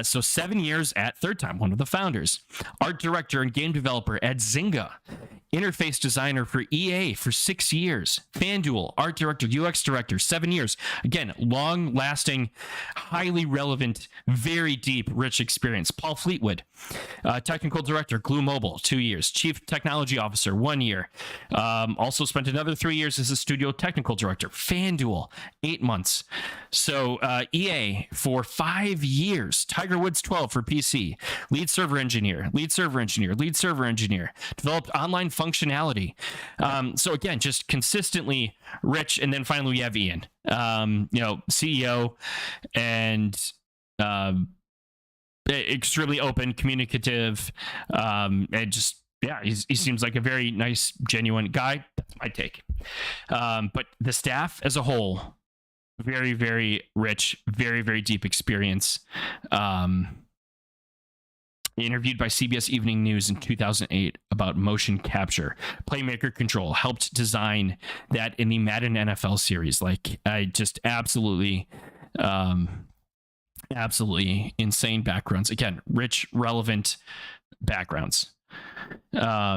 So 7 years at Third Time, one of the founders. Art director and game developer at Zynga. Interface designer for EA for 6 years. FanDuel, art director, UX director, 7 years. Again, long-lasting, highly relevant, very deep, rich experience. Paul Fleetwood, technical director, Glue Mobile, 2 years. Chief technology officer, 1 year. Also spent another 3 years as a studio technical director. FanDuel, 8 months. So EA for 5 years. Tiger Woods, 12 for PC. Lead server engineer. Developed online functionality. So again, just consistently rich. And then finally we have Ian, CEO and extremely open, communicative, and just, yeah, he seems like a very nice, genuine guy. That's my take. But the staff as a whole, very, very rich, very, very deep experience. Interviewed by CBS Evening News in 2008 about motion capture. Playmaker Control helped design that in the Madden NFL series. Like, I just absolutely insane backgrounds. Again, rich, relevant backgrounds. Yeah,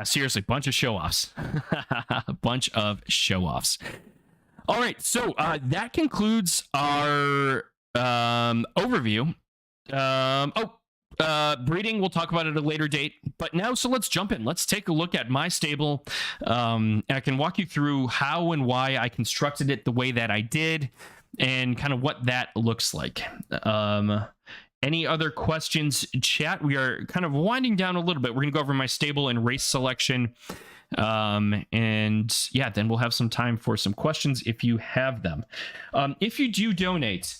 seriously, bunch of show-offs. A bunch of show-offs. All right, so that concludes our overview. Breeding, we'll talk about it at a later date, but now, so let's jump in. Let's take a look at my stable. I can walk you through how and why I constructed it the way that I did and kind of what that looks like. Any other questions, chat? We are kind of winding down a little bit. We're gonna go over my stable and race selection. And yeah, then we'll have some time for some questions if you have them. If you do donate,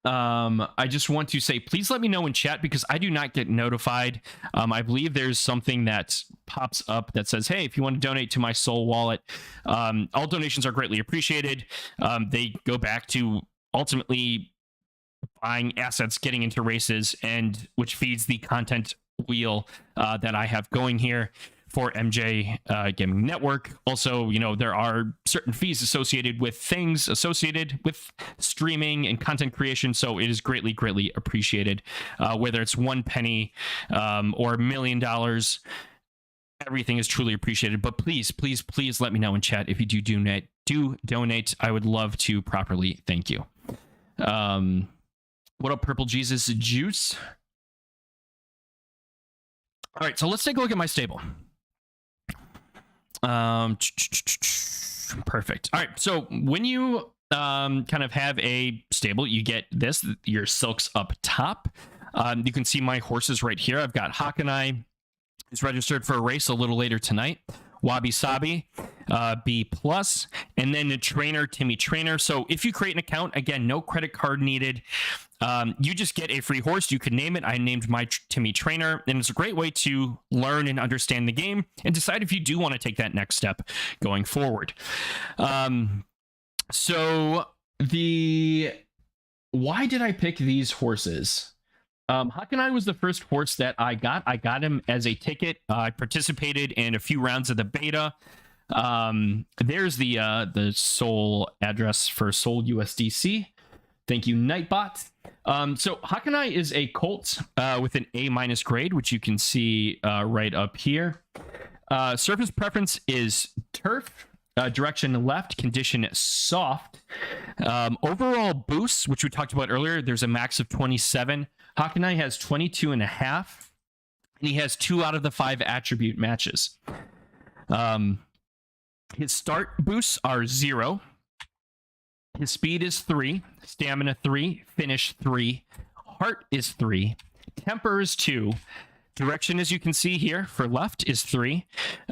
I just want to say, please let me know in chat because I do not get notified. I believe there's something that pops up that says, hey, if you want to donate to my Soul wallet, all donations are greatly appreciated. They go back to ultimately buying assets, getting into races, and which feeds the content wheel that I have going here for MJ Gaming Network. Also, there are certain fees associated with things associated with streaming and content creation, so it is greatly, greatly appreciated. Whether it's 1 penny or $1 million, everything is truly appreciated. But please, please, please let me know in chat if you do donate. I would love to properly thank you. What up, Purple Jesus Juice? All right, so let's take a look at my stable. Perfect. All right, so when you kind of have a stable, you get this, your silks up top. You can see my horses right here. I've got Hakanai, who's registered for a race a little later tonight. Wabi Sabi, B+, and then the trainer, Timmy Trainer. So if you create an account, again, no credit card needed. You just get a free horse. You can name it. I named my Timmy Trainer, and it's a great way to learn and understand the game and decide if you do want to take that next step going forward. So why did I pick these horses? Hakanai was the first horse that I got. I got him as a ticket. I participated in a few rounds of the beta. There's the Soul address for Soul USDC. Thank you, Nightbot. So Hakanai is a colt with an A- grade, which you can see right up here. Surface preference is turf. direction left, condition soft. Overall boosts, which we talked about earlier, there's a max of 27. Hakanai has 22 and a half, and he has 2 out of the 5 attribute matches. His start boosts are 0. His speed is 3, stamina 3, finish 3, heart is 3, temper is 2, direction, as you can see here for left, is 3.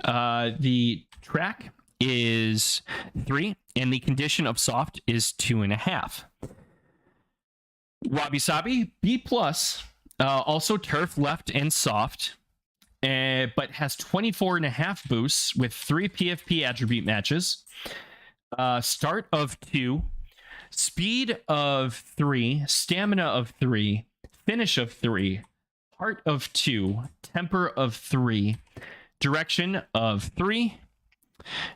The track is 3, and the condition of soft is 2.5. Wabi Sabi B+, also turf left and soft, but has 24.5 boosts with 3 PFP attribute matches. Start of 2, speed of 3, stamina of 3, finish of 3, heart of 2, temper of 3, direction of 3,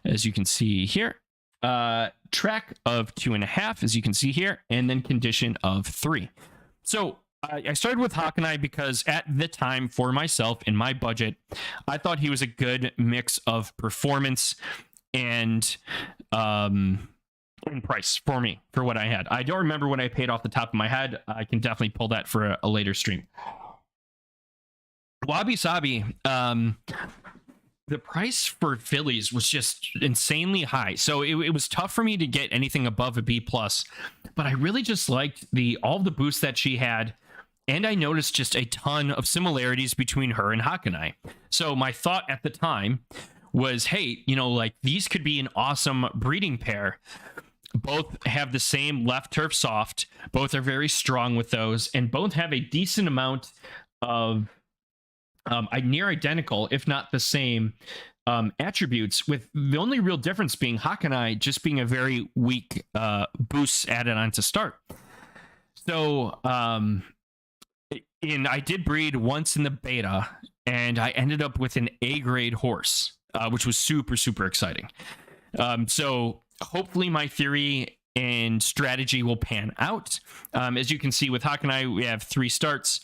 as you can see here, track of 2.5, as you can see here, and then condition of 3. So I started with Hakanai because at the time, for myself in my budget, I thought he was a good mix of performance and price for me, for what I had. I don't remember what I paid off the top of my head. I can definitely pull that for a later stream. Wabi Sabi, the price for Phillies was just insanely high, so it was tough for me to get anything above a B+, but I really just liked all the boosts that she had, and I noticed just a ton of similarities between her and Hakanai. So my thought at the time was, hey, like, these could be an awesome breeding pair. Both have the same left turf soft, both are very strong with those, and both have a decent amount of near identical, if not the same, attributes, with the only real difference being Hakanai just being a very weak boost added on to start. So I did breed once in the beta, and I ended up with an A-grade horse, which was super, super exciting. So hopefully my theory and strategy will pan out. As you can see with Hakanai, we have 3 starts,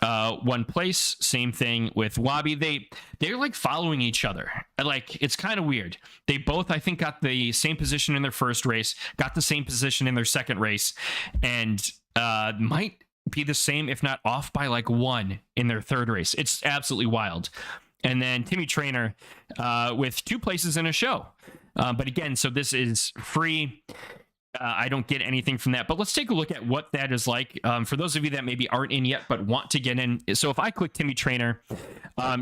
1 place. Same thing with Wabi. They're like following each other. Like, it's kind of weird. They both, I think, got the same position in their first race, got the same position in their second race, and might be the same, if not off by like 1 in their third race. It's absolutely wild. And then Timmy Trainer with 2 places in a show. But again, so this is free. I don't get anything from that, but let's take a look at what that is like for those of you that maybe aren't in yet but want to get in. So if I click Timmy Trainer,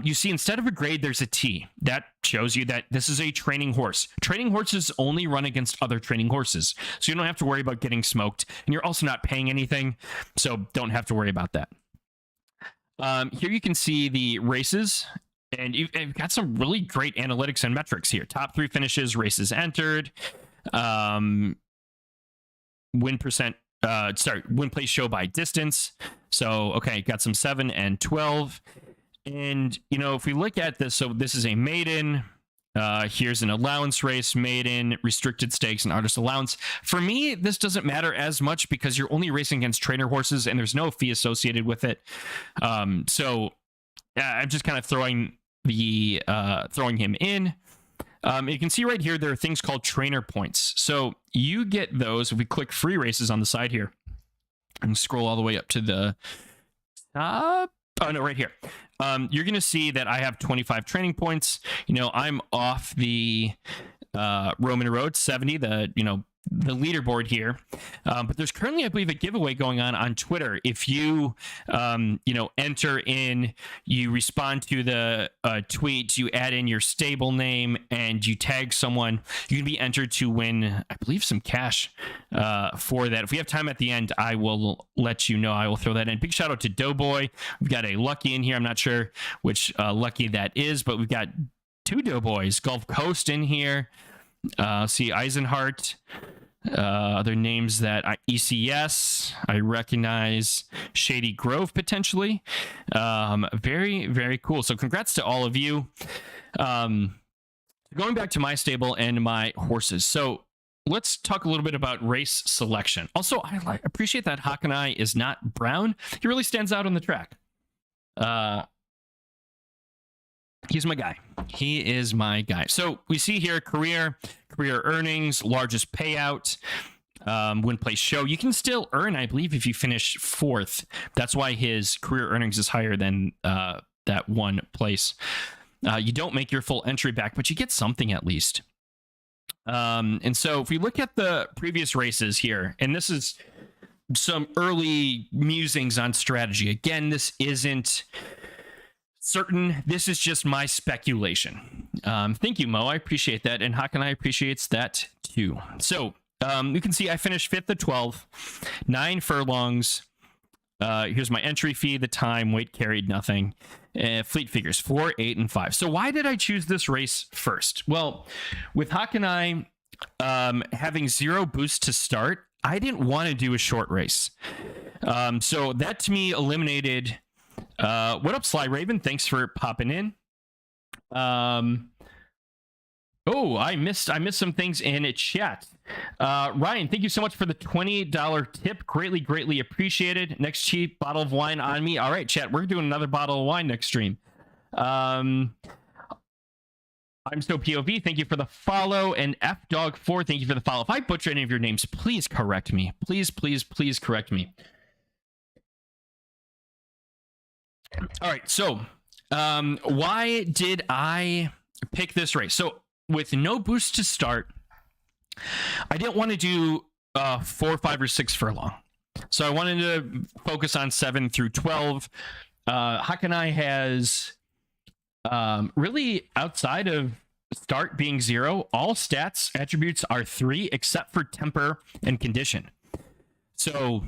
you see instead of a grade, there's a T. That shows you that this is a training horse. Training horses only run against other training horses, so you don't have to worry about getting smoked, and you're also not paying anything, so don't have to worry about that. Here you can see the races, and you've got some really great analytics and metrics here. Top 3 finishes, races entered, win place show by distance. So okay, got some 7 and 12, and if we look at this, so this is a maiden, here's an allowance race, maiden, restricted stakes, and artist allowance. For me, this doesn't matter as much because you're only racing against trainer horses and there's no fee associated with it. So I'm just kind of throwing him in. You can see right here, there are things called trainer points. So you get those if we click free races on the side here and scroll all the way up to the top. Oh, no, right here. You're going to see that I have 25 training points. I'm off the Roman Road 70, the leaderboard here, but there's currently, I believe, a giveaway going on Twitter. If you enter in, you respond to the tweet, you add in your stable name, and you tag someone, you can be entered to win, I believe, some cash for that. If we have time at the end, I will let you know. I will throw that in. Big shout out to Doughboy. We've got a Lucky in here. I'm not sure which Lucky that is, but we've got 2 Doughboys. Gulf Coast in here. See Eisenhart. Other names that ECS, I recognize, Shady Grove potentially. Very, very cool. So congrats to all of you. Going back to my stable and my horses. So let's talk a little bit about race selection. Also, I appreciate that Hakanai is not brown. He really stands out on the track. he's my guy. He is my guy. So we see here career earnings, largest payout, win place show. You can still earn, I believe, if you finish 4th. That's why his career earnings is higher than that one place. You don't make your full entry back, but you get something at least. And so if we look at the previous races here, and this is some early musings on strategy. Again, this isn't certain. This is just my speculation. Thank you, Mo. I appreciate that. And Hakanai appreciates that too. So you can see I finished 5th at 12, 9 furlongs. Here's my entry fee, the time, weight carried, nothing. Fleet figures 4, 8, and 5. So why did I choose this race first? Well, with Hakanai having 0 boost to start, I didn't want to do a short race. So that to me eliminated. What up, Sly Raven? Thanks for popping in. Oh, I missed some things in chat. Ryan, thank you so much for the $20 tip. Greatly appreciated. Next cheap bottle of wine on me. All right, chat, we're doing another bottle of wine next stream. I'm so POV. Thank you for the follow. And FDog4, thank you for the follow. If I butcher any of your names, please correct me. Please correct me. All right, so why did I pick this race? So with no boost to start, I didn't want to do 4, 5, or 6 furlong. So I wanted to focus on 7 through 12. Hakanai has really, outside of start being 0, all stats attributes are 3 except for temper and condition. So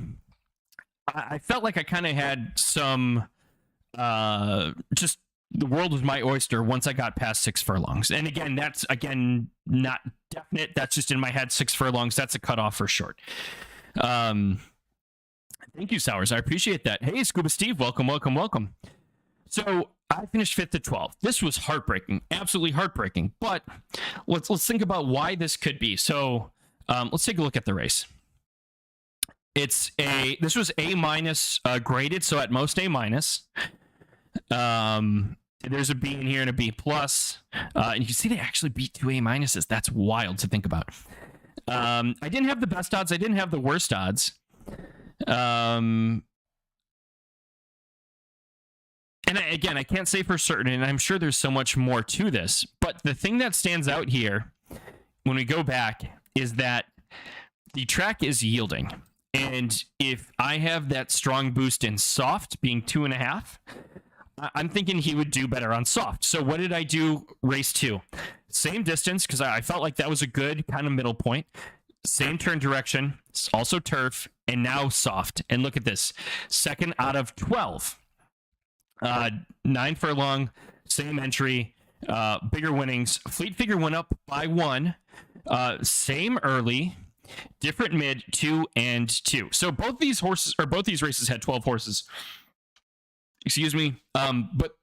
I felt like I kind of had some just the world was my oyster once I got past 6 furlongs. And again, that's not definite. That's just in my head. 6 furlongs. That's a cutoff for short. Thank you, Sowers. I appreciate that. Hey, Scuba Steve, welcome. So I finished 5th at 12. This was heartbreaking, absolutely heartbreaking. But let's think about why this could be. So let's take a look at the race. This was A- graded, so at most A-. There's a B in here and a B plus, and you can see they actually beat 2 A-. That's wild to think about. I didn't have the best odds. I didn't have the worst odds. And again, I can't say for certain, and I'm sure there's so much more to this. But the thing that stands out here when we go back is that the track is yielding. And if I have that strong boost in soft, being 2.5, I'm thinking he would do better on soft. So what did I do race 2? Same distance, because I felt like that was a good kind of middle point. Same turn direction, also turf, and now soft. And look at this. 2nd out of 12. 9 furlong, same entry, bigger winnings. Fleet figure went up by 1. Same early. Different mid, 2 and 2. So both these races had 12 horses. Excuse me. But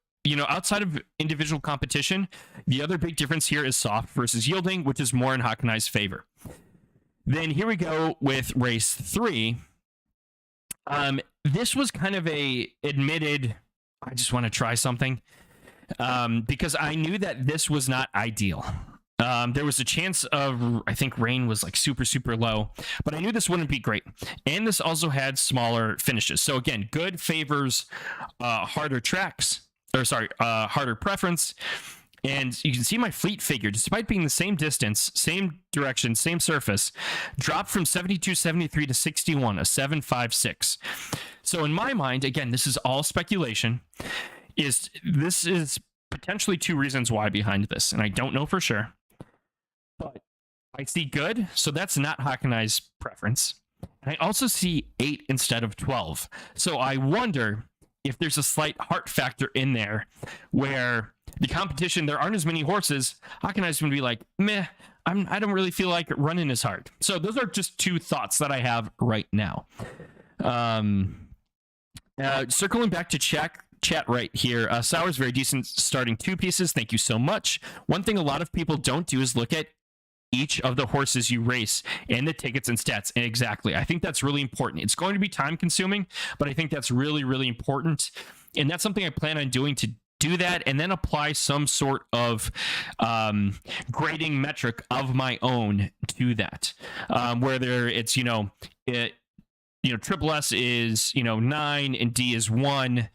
outside of individual competition, the other big difference here is soft versus yielding, which is more in Hakanai's favor. Then here we go with race 3. This was kind of a admitted, I just want to try something, because I knew that this was not ideal. There was a chance of, I think rain was like super low, but I knew this wouldn't be great. And this also had smaller finishes. So again, good favors harder preference. And you can see my fleet figure, despite being the same distance, same direction, same surface, dropped from 72.73 to 61, a 7.56. So in my mind, again, this is all speculation, this is potentially 2 reasons why behind this, and I don't know for sure. But I see good, so that's not Hakanai's preference. And I also see 8 instead of 12. So I wonder if there's a slight heart factor in there where the competition, there aren't as many horses. Hakanai's going to be like, meh, I don't really feel like running as hard. So those are just 2 thoughts that I have right now. Circling back to chat right here. Sour's very decent starting 2 pieces. Thank you so much. One thing a lot of people don't do is look at each of the horses you race and the tickets and stats. And exactly, I think that's really important. It's going to be time consuming, but I think that's really important. And that's something I plan on doing do that and then apply some sort of grading metric of my own to that, whether it's triple S is 9 and D is 1,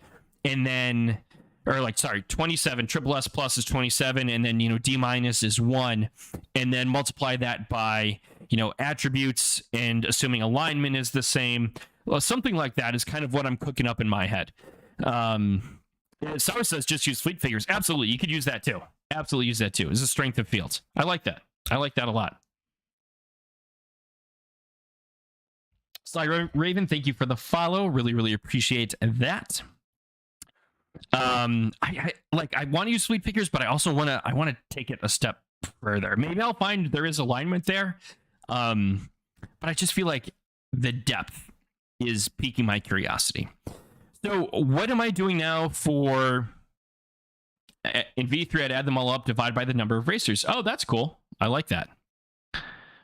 and then 27, triple S plus is 27, and then D minus is 1, and then multiply that by attributes, and assuming alignment is the same, well, something like that is kind of what I'm cooking up in my head. Sour says just use fleet figures. Absolutely, you could use that too. Absolutely use that too. It's a strength of fields. I like that. I like that a lot. Sly Raven, thank you for the follow. Really, really appreciate that. I want to use fleet figures, but I also want to take it a step further. Maybe I'll find there is alignment there, but I just feel like the depth is piquing my curiosity. So what am I doing now for in V3? I'd add them all up, divide by the number of racers. Oh, that's cool. I like that.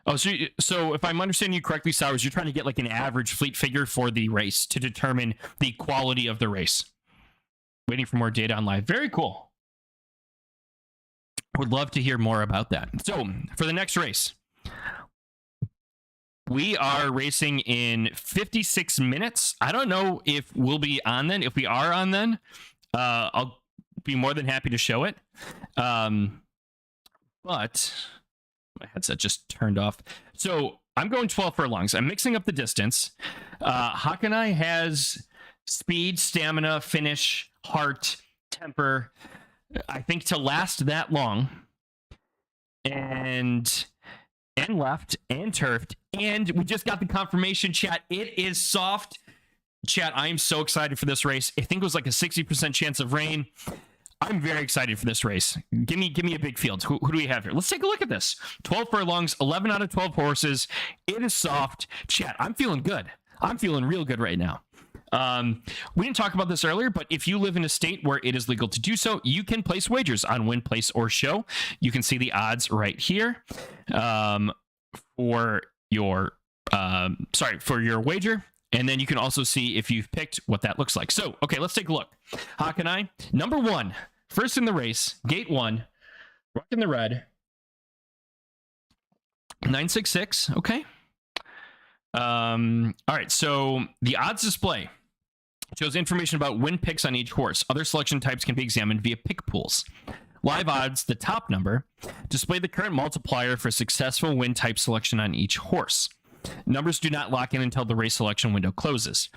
Oh, so if I'm understanding you correctly, Sours, you're trying to get like an average fleet figure for the race to determine the quality of the race. Waiting for more data on live. Very cool. Would love to hear more about that. So for the next race, we are racing in 56 minutes. I don't know if we'll be on then. If we are on then, I'll be more than happy to show it. But my headset just turned off. So I'm going 12 furlongs. I'm mixing up the distance. Hakanai has speed, stamina, finish, heart, temper, I think, to last that long. And left and turfed, and we just got the confirmation, chat. It is soft. Chat, I am so excited for this race. I think it was like a 60% chance of rain. I'm very excited for this race. Give me a big field. Who do we have here? Let's take a look at this. 12 furlongs, 11 out of 12 horses. It is soft. Chat, I'm feeling good. I'm feeling real good right now. We didn't talk about this earlier, but if you live in a state where it is legal to do so, you can place wagers on win, place, or show. You can see the odds right here for your wager, and then you can also see if you've picked what that looks like. So, okay, let's take a look. Hakanai, number 1, first in the race, gate 1, rocking the red, 966. Okay. All right, so the odds display shows information about win picks on each horse. Other selection types can be examined via pick pools. Live odds, the top number, display the current multiplier for successful win type selection on each horse. Numbers do not lock in until the race selection window closes.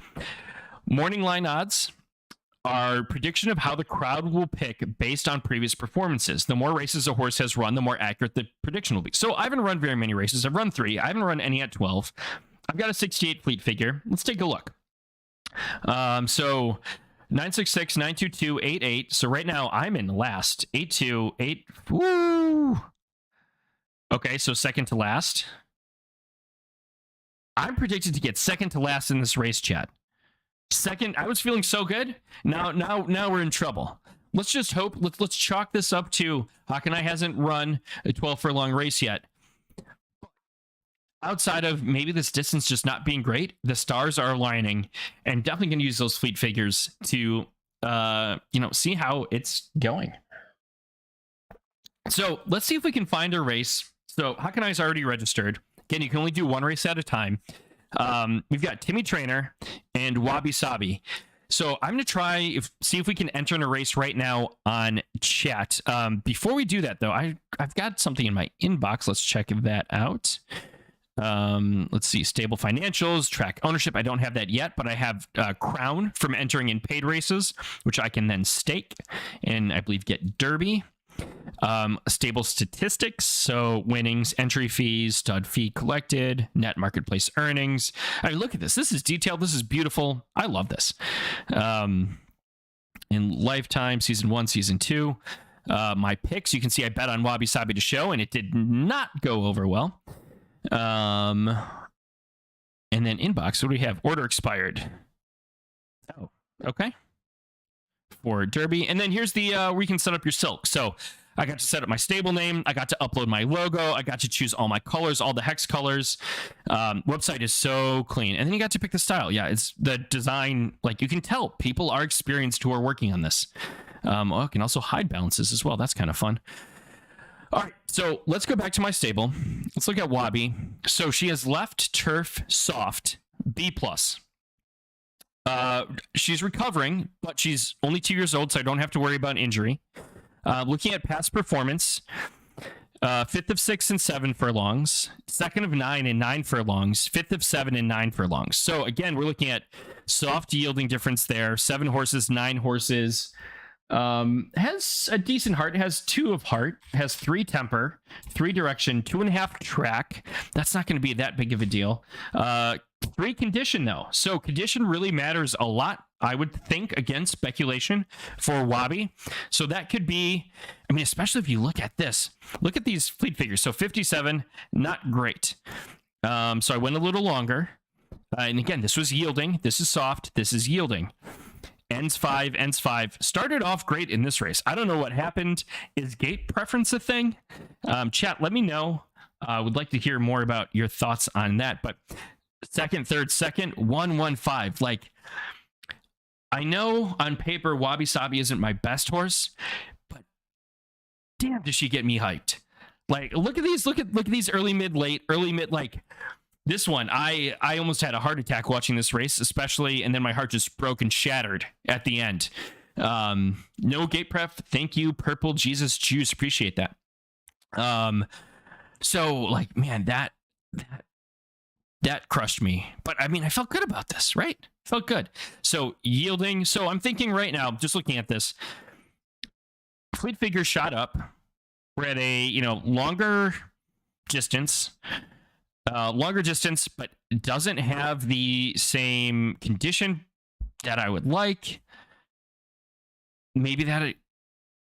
Morning line odds are prediction of how the crowd will pick based on previous performances. The more races a horse has run, the more accurate the prediction will be. So I haven't run very many races. I've run 3. I haven't run any at 12. I've got a 68 fleet figure. Let's take a look. So 966, 922, 88. So right now I'm in last. 82, 8. Woo! Okay, so second to last. I'm predicted to get second to last in this race, chat. Second, I was feeling so good. Now we're in trouble. Let's just hope. Let's chalk this up to Hakanai hasn't run a 12 furlong race yet. Outside of maybe this distance just not being great, the stars are aligning, and definitely going to use those fleet figures to, see how it's going. So let's see if we can find a race. So Hakanai's already registered. Again, you can only do one race at a time. We've got Timmy Trainer and Wabi Sabi. So I'm going to see if we can enter in a race right now on chat. Before we do that, though, I've got something in my inbox. Let's check that out. Let's see, stable financials, track ownership. I don't have that yet, but I have Crown from entering in paid races, which I can then stake and I believe get Derby. Stable statistics, so winnings, entry fees, stud fee collected, net marketplace earnings. I mean, look at this. This is detailed. This is beautiful. I love this. In Lifetime, season 1, season 2. My picks, you can see I bet on Wabi Sabi to show, and it did not go over well. And then inbox, what do we have? Order expired. Oh, okay. For Derby. And then here's the where you can set up your silk. So I got to set up my stable name. I got to upload my logo. I got to choose all my colors, all the hex colors. Website is so clean. And then you got to pick the style. Yeah, it's the design. Like, you can tell people are experienced who are working on this. Oh, it can also hide balances as well. That's kind of fun. All right, so let's go back to my stable. Let's look at Wabi. So she has left turf soft B+. She's recovering, but she's only 2 years old, so I don't have to worry about injury. Looking at past performance, 5th of 6 and 7 furlongs, 2nd of 9 and 9 furlongs, 5th of 7 and 9 furlongs. So again, we're looking at soft yielding difference there. 7 horses, 9 horses. Has a decent heart, has 2 of heart, has 3 temper, 3 direction, 2.5 track. That's not going to be that big of a deal. 3 condition though. So condition really matters a lot, I would think, against speculation for Wabi. So that could be, I mean, especially if you look at this, look at these fleet figures. So 57, not great. So I went a little longer. And again, this was yielding. This is soft. This is yielding. Ends 5, ends 5. Started off great in this race. I don't know what happened. Is gate preference a thing? Chat, let me know. I would like to hear more about your thoughts on that. But second, third, second, 115. Like, I know on paper Wabi Sabi isn't my best horse, but damn, does she get me hyped? Like, look at these, look at these early, mid, late, early, mid, like. This one, I almost had a heart attack watching this race, especially, and then my heart just broke and shattered at the end. No gate prep. Thank you, Purple Jesus Juice. Appreciate that. So, like, man, that crushed me. But, I mean, I felt good about this, right? Felt good. So, yielding. So, I'm thinking right now, just looking at this, fleet figure shot up. We're at a, longer distance. But doesn't have the same condition that I would like. Maybe that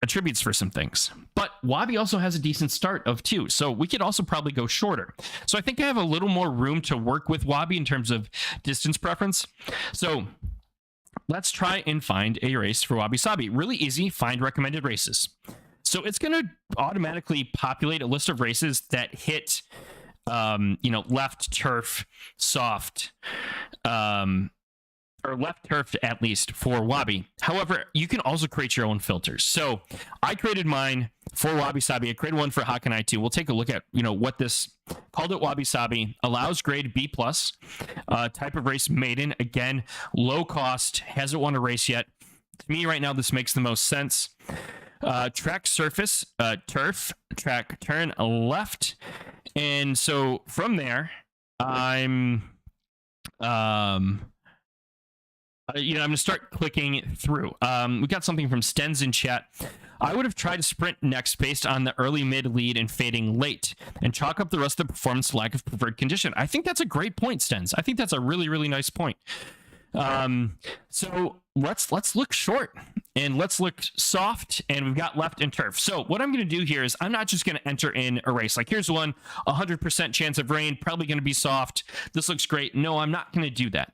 attributes for some things. But Wabi also has a decent start of 2, so we could also probably go shorter. So I think I have a little more room to work with Wabi in terms of distance preference. So let's try and find a race for Wabi Sabi. Really easy, find recommended races. So it's going to automatically populate a list of races that hit left turf soft, or left turf at least for Wabi. However, you can also create your own filters. So I created mine for Wabi Sabi. I created one for Hakanai too. We'll take a look at, what this called it. Wabi Sabi allows grade B+, type of race maiden. Again, low cost, hasn't won a race yet. To me right now, this makes the most sense. Track surface, turf, track turn left. And so from there, I'm going to start clicking through. We got something from Stens in chat. I would have tried to sprint next based on the early mid lead and fading late and chalk up the rest of the performance to lack of preferred condition. I think that's a great point, Stens. I think that's a really, really nice point. So let's look short and let's look soft, and we've got left and turf. So what I'm going to do here is I'm not just going to enter in a race. Like, here's one, 100% chance of rain, probably going to be soft. This looks great. No, I'm not going to do that.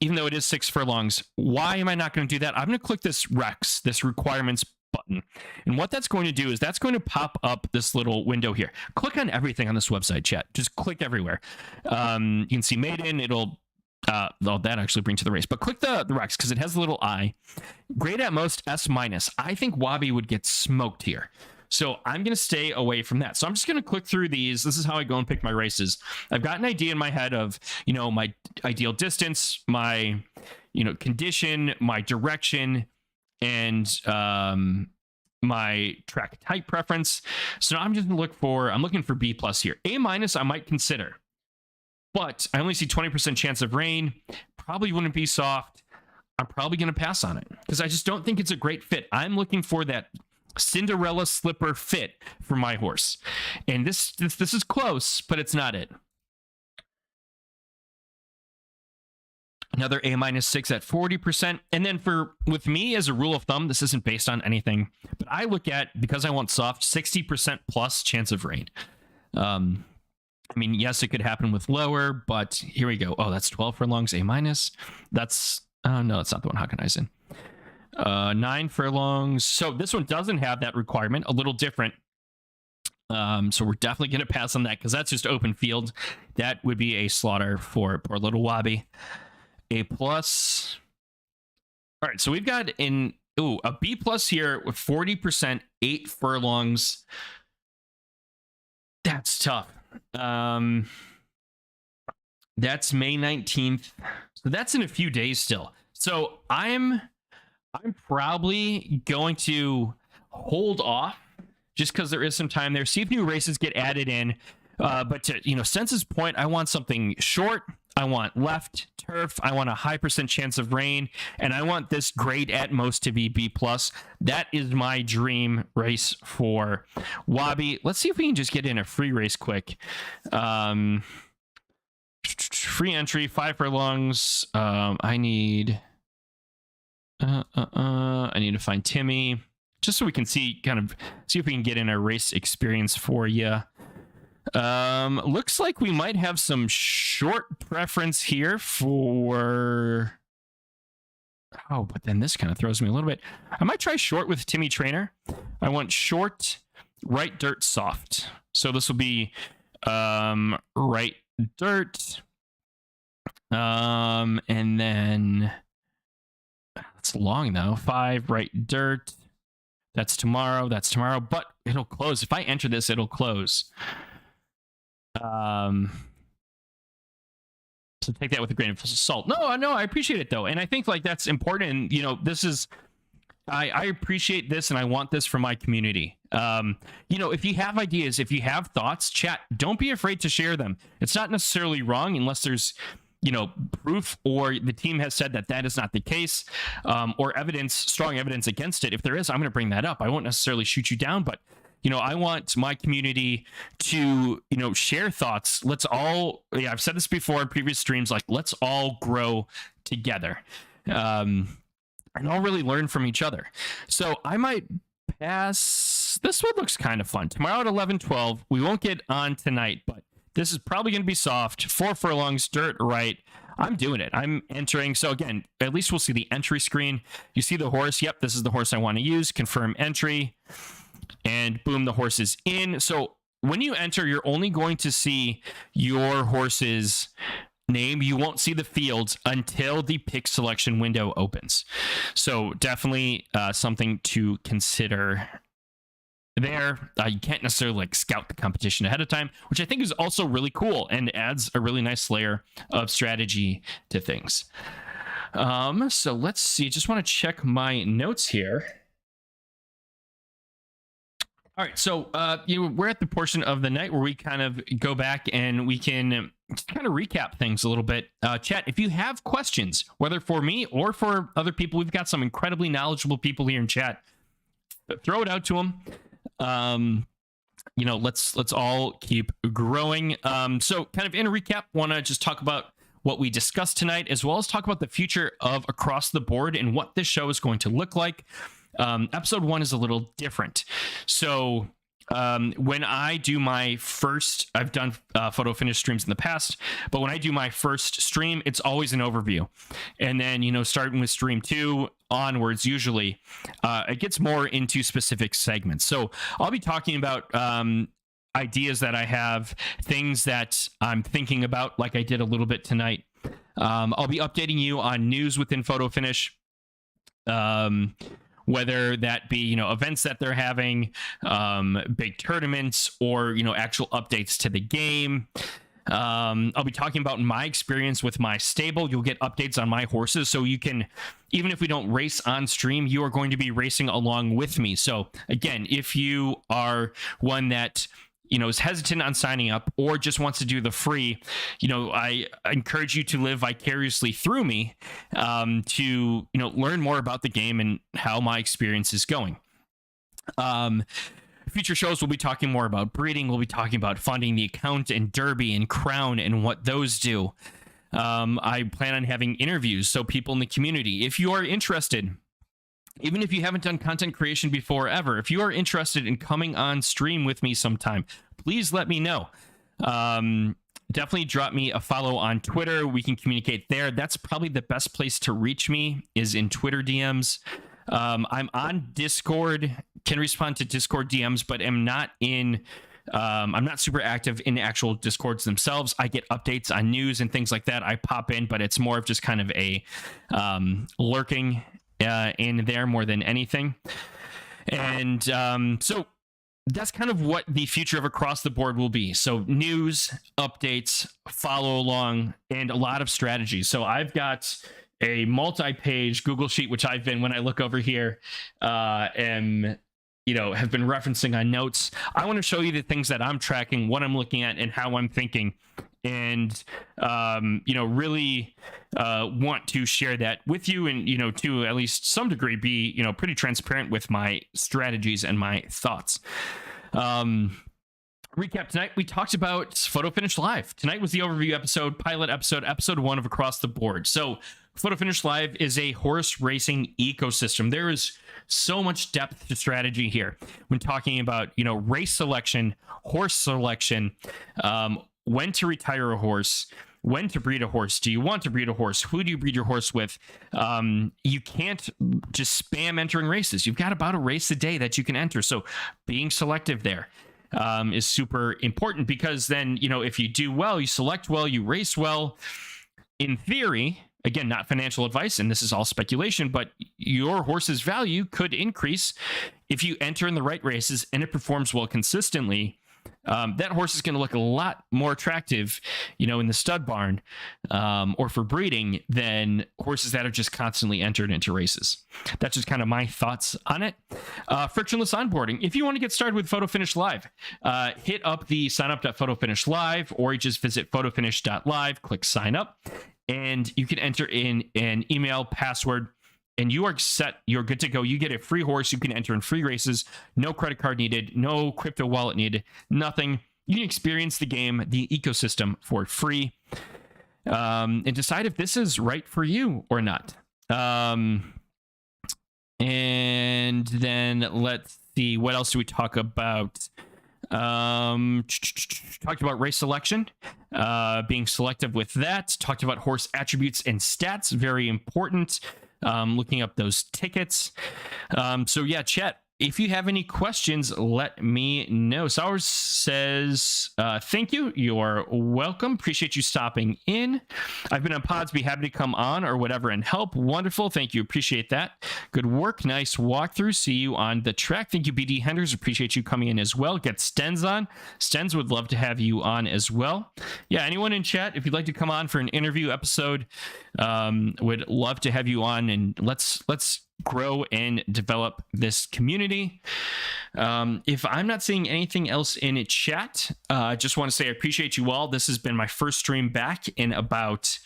Even though it is 6 furlongs. Why am I not going to do that? I'm going to click this Rex, this requirements button. And what that's going to do is that's going to pop up this little window here. Click on everything on this website, chat. Just click everywhere. You can see maiden. It'll that actually brings to the race, but click the Rex because it has the little eye. Grade at most S-. I think Wabi would get smoked here, so I'm going to stay away from that. So I'm just going to click through these. This is how I go and pick my races. I've got an idea in my head of, my ideal distance, my, condition, my direction, and my track type preference. So I'm just going to I'm looking for B+ here. A- I might consider. But I only see 20% chance of rain. Probably wouldn't be soft. I'm probably going to pass on it because I just don't think it's a great fit. I'm looking for that Cinderella slipper fit for my horse. And this is close, but it's not it. Another A-6 at 40%. And then with me, as a rule of thumb, this isn't based on anything, but I look at, because I want soft, 60% plus chance of rain. I mean, yes, it could happen with lower, but here we go. Oh, that's 12 furlongs, A-. That's, no, it's not the one Hakanai's in. 9 furlongs. So this one doesn't have that requirement, a little different. So we're definitely going to pass on that because that's just open field. That would be a slaughter for poor little Wabi. A+. All right, so we've got in Ooh, a B plus here with 40%, 8 furlongs. That's tough. That's May 19th. So that's in a few days still. So I'm probably going to hold off just because there is some time there. See if new races get added in. But to Sense's point, I want something short. I want left turf. I want a high % chance of rain, and I want this grade at most to be B+. That is my dream race for Wabi. Let's see if we can just get in a free race quick. Free entry, 5 furlongs. I need to find Timmy just so we can see if we can get in a race experience for you. Looks like we might have some short preference here for... Oh, but then this kind of throws me a little bit. I might try short with Timmy Trainer. I want short, right dirt, soft. So this will be right dirt. And then it's long though. 5 right dirt. That's tomorrow. But it'll close. If I enter this, it'll close. So take that with a grain of salt. No, I appreciate it though, and I think that's important. And this is, I appreciate this, and I want this for my community. If you have ideas, if you have thoughts, chat. Don't be afraid to share them. It's not necessarily wrong unless there's proof or the team has said that is not the case, or strong evidence against it. If there is, I'm going to bring that up. I won't necessarily shoot you down, but I want my community to, share thoughts. Let's all, I've said this before in previous streams, let's all grow together. And all really learn from each other. So I might pass. This one looks kind of fun. Tomorrow at 11:12. We won't get on tonight, but this is probably going to be soft. 4 furlongs, dirt, right. I'm doing it. I'm entering. So again, at least we'll see the entry screen. You see the horse. Yep, this is the horse I want to use. Confirm entry. And boom, the horse is in. So when you enter, you're only going to see your horse's name. You won't see the fields until the pick selection window opens. So definitely something to consider there. You can't necessarily scout the competition ahead of time, which I think is also really cool and adds a really nice layer of strategy to things. So let's see. Just want to check my notes here. All right, so we're at the portion of the night where we kind of go back and we can kind of recap things a little bit. Chat, if you have questions, whether for me or for other people, we've got some incredibly knowledgeable people here in chat. Throw it out to them. Let's all keep growing. So kind of in a recap, want to just talk about what we discussed tonight, as well as talk about the future of Across the Board and what this show is going to look like. Episode 1 is a little different. So when I do my first, I've done photo finish streams in the past, but when I do my first stream, it's always an overview. And then, starting with stream 2 onwards, usually it gets more into specific segments. So I'll be talking about ideas that I have, things that I'm thinking about, like I did a little bit tonight. I'll be updating you on news within photo finish. Whether that be, events that they're having, big tournaments, or, actual updates to the game. I'll be talking about my experience with my stable. You'll get updates on my horses. So you can, even if we don't race on stream, you are going to be racing along with me. So again, if you are one that is hesitant on signing up or just wants to do the free, I encourage you to live vicariously through me, to, learn more about the game and how my experience is going. Future shows, we'll be talking more about breeding. We'll be talking about funding the account and Derby and Crown and what those do. I plan on having interviews. So people in the community, if you are interested, even if you haven't done content creation before ever, if you are interested in coming on stream with me sometime, please let me know. Definitely drop me a follow on Twitter. We can communicate there. That's probably the best place to reach me, is in Twitter DMs. I'm on Discord, can respond to Discord DMs, but am not in... I'm not super active in the actual Discords themselves. I get updates on news and things like that. I pop in, but it's more of just kind of a lurking in there more than anything. And so that's kind of what the future of Across the Board will be. So news, updates, follow along, and a lot of strategy. So I've got a multi-page Google Sheet, which I've been, when I look over here, have been referencing on notes. I want to show you the things that I'm tracking, what I'm looking at, and how I'm thinking. And, really want to share that with you and, to at least some degree be, pretty transparent with my strategies and my thoughts. Recap tonight, we talked about Photo Finish Live. Tonight was the overview episode, pilot episode 1 of Across the Board. So Photo Finish Live is a horse racing ecosystem. There is so much depth to strategy here when talking about, race selection, horse selection, when to retire a horse, when to breed a horse. Do you want to breed a horse? Who do you breed your horse with? You can't just spam entering races. You've got about a race a day that you can enter. So being selective there is super important, because then, if you do well, you select well, you race well, in theory, again, not financial advice, and this is all speculation, but your horse's value could increase if you enter in the right races and it performs well consistently. That horse is going to look a lot more attractive, in the stud barn or for breeding than horses that are just constantly entered into races. That's just kind of my thoughts on it. Frictionless onboarding. If you want to get started with Photo Finish Live, hit up the signup.photofinish live, or you just visit photofinish.live, click sign up, and you can enter in an email password. And you are set. You're good to go. You get a free horse. You can enter in free races. No credit card needed. No crypto wallet needed. Nothing. You can experience the game, the ecosystem, for free, and decide if this is right for you or not. And then let's see. What else do we talk about? Talked about race selection, being selective with that. Talked about horse attributes and stats. Very important. Looking up those tickets. So yeah, chat, if you have any questions, let me know. Sowers says, thank you. You're welcome. Appreciate you stopping in. I've been on pods. Be happy to come on or whatever and help. Wonderful. Thank you. Appreciate that. Good work. Nice walkthrough. See you on the track. Thank you, BD Henders. Appreciate you coming in as well. Get Stens on. Stens would love to have you on as well. Yeah, anyone in chat, if you'd like to come on for an interview episode, would love to have you on, and let's grow and develop this community. If I'm not seeing anything else in chat, I just want to say I appreciate you all. This has been my first stream back in about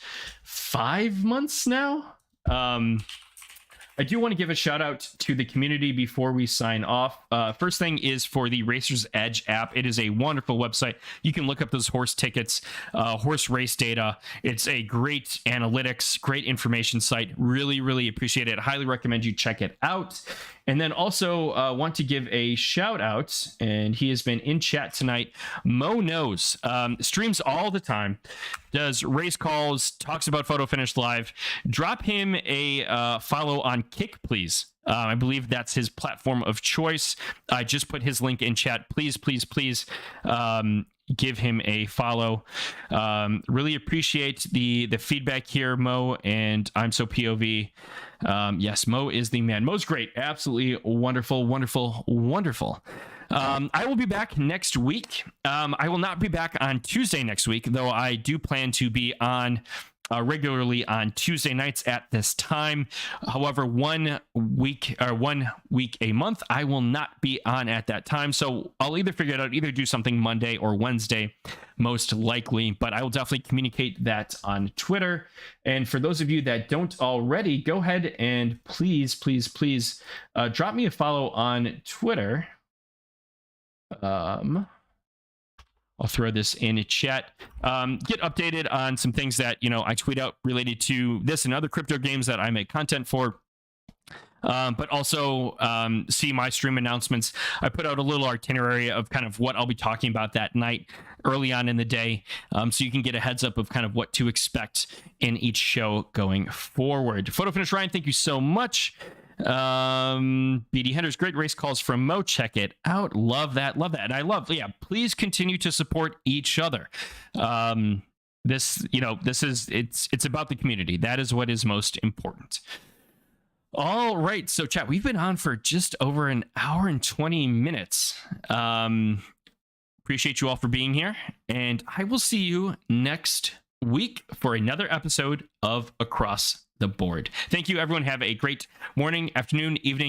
5 months now. I do want to give a shout out to the community before we sign off. First thing is for the Racer's Edge app. It is a wonderful website. You can look up those horse tickets, horse race data. It's a great analytics, great information site. Really, really appreciate it. Highly recommend you check it out. And then also want to give a shout out, and he has been in chat tonight. Mo Knows, streams all the time, does race calls, talks about Photo Finish Live. Drop him a follow on Kick, please. I believe that's his platform of choice. I just put his link in chat. Please, please, please give him a follow. Really appreciate the feedback here, Mo, and I'm so POV. Yes, Mo is the man. Mo's great. Absolutely wonderful, wonderful, wonderful. I will be back next week. I will not be back on Tuesday next week, though I do plan to be on regularly on Tuesday nights at this time. However, 1 week a month, I will not be on at that time. So I'll either figure it out, either do something Monday or Wednesday, most likely, but I will definitely communicate that on Twitter. And for those of you that don't already, go ahead and please, please, please drop me a follow on Twitter. I'll throw this in a chat. Get updated on some things that, I tweet out related to this and other crypto games that I make content for. But also see my stream announcements. I put out a little itinerary of kind of what I'll be talking about that night early on in the day. So you can get a heads up of kind of what to expect in each show going forward. Photo Finish Ryan, thank you so much. BD Henders, great race calls from Mo. Check it out. Love that. And I love, please continue to support each other. This is, it's about the community. That is what is most important. All right. So, chat, we've been on for just over an hour and 20 minutes. Appreciate you all for being here. And I will see you next week for another episode of Across the Board. Thank you, everyone. Have a great morning, afternoon, evening.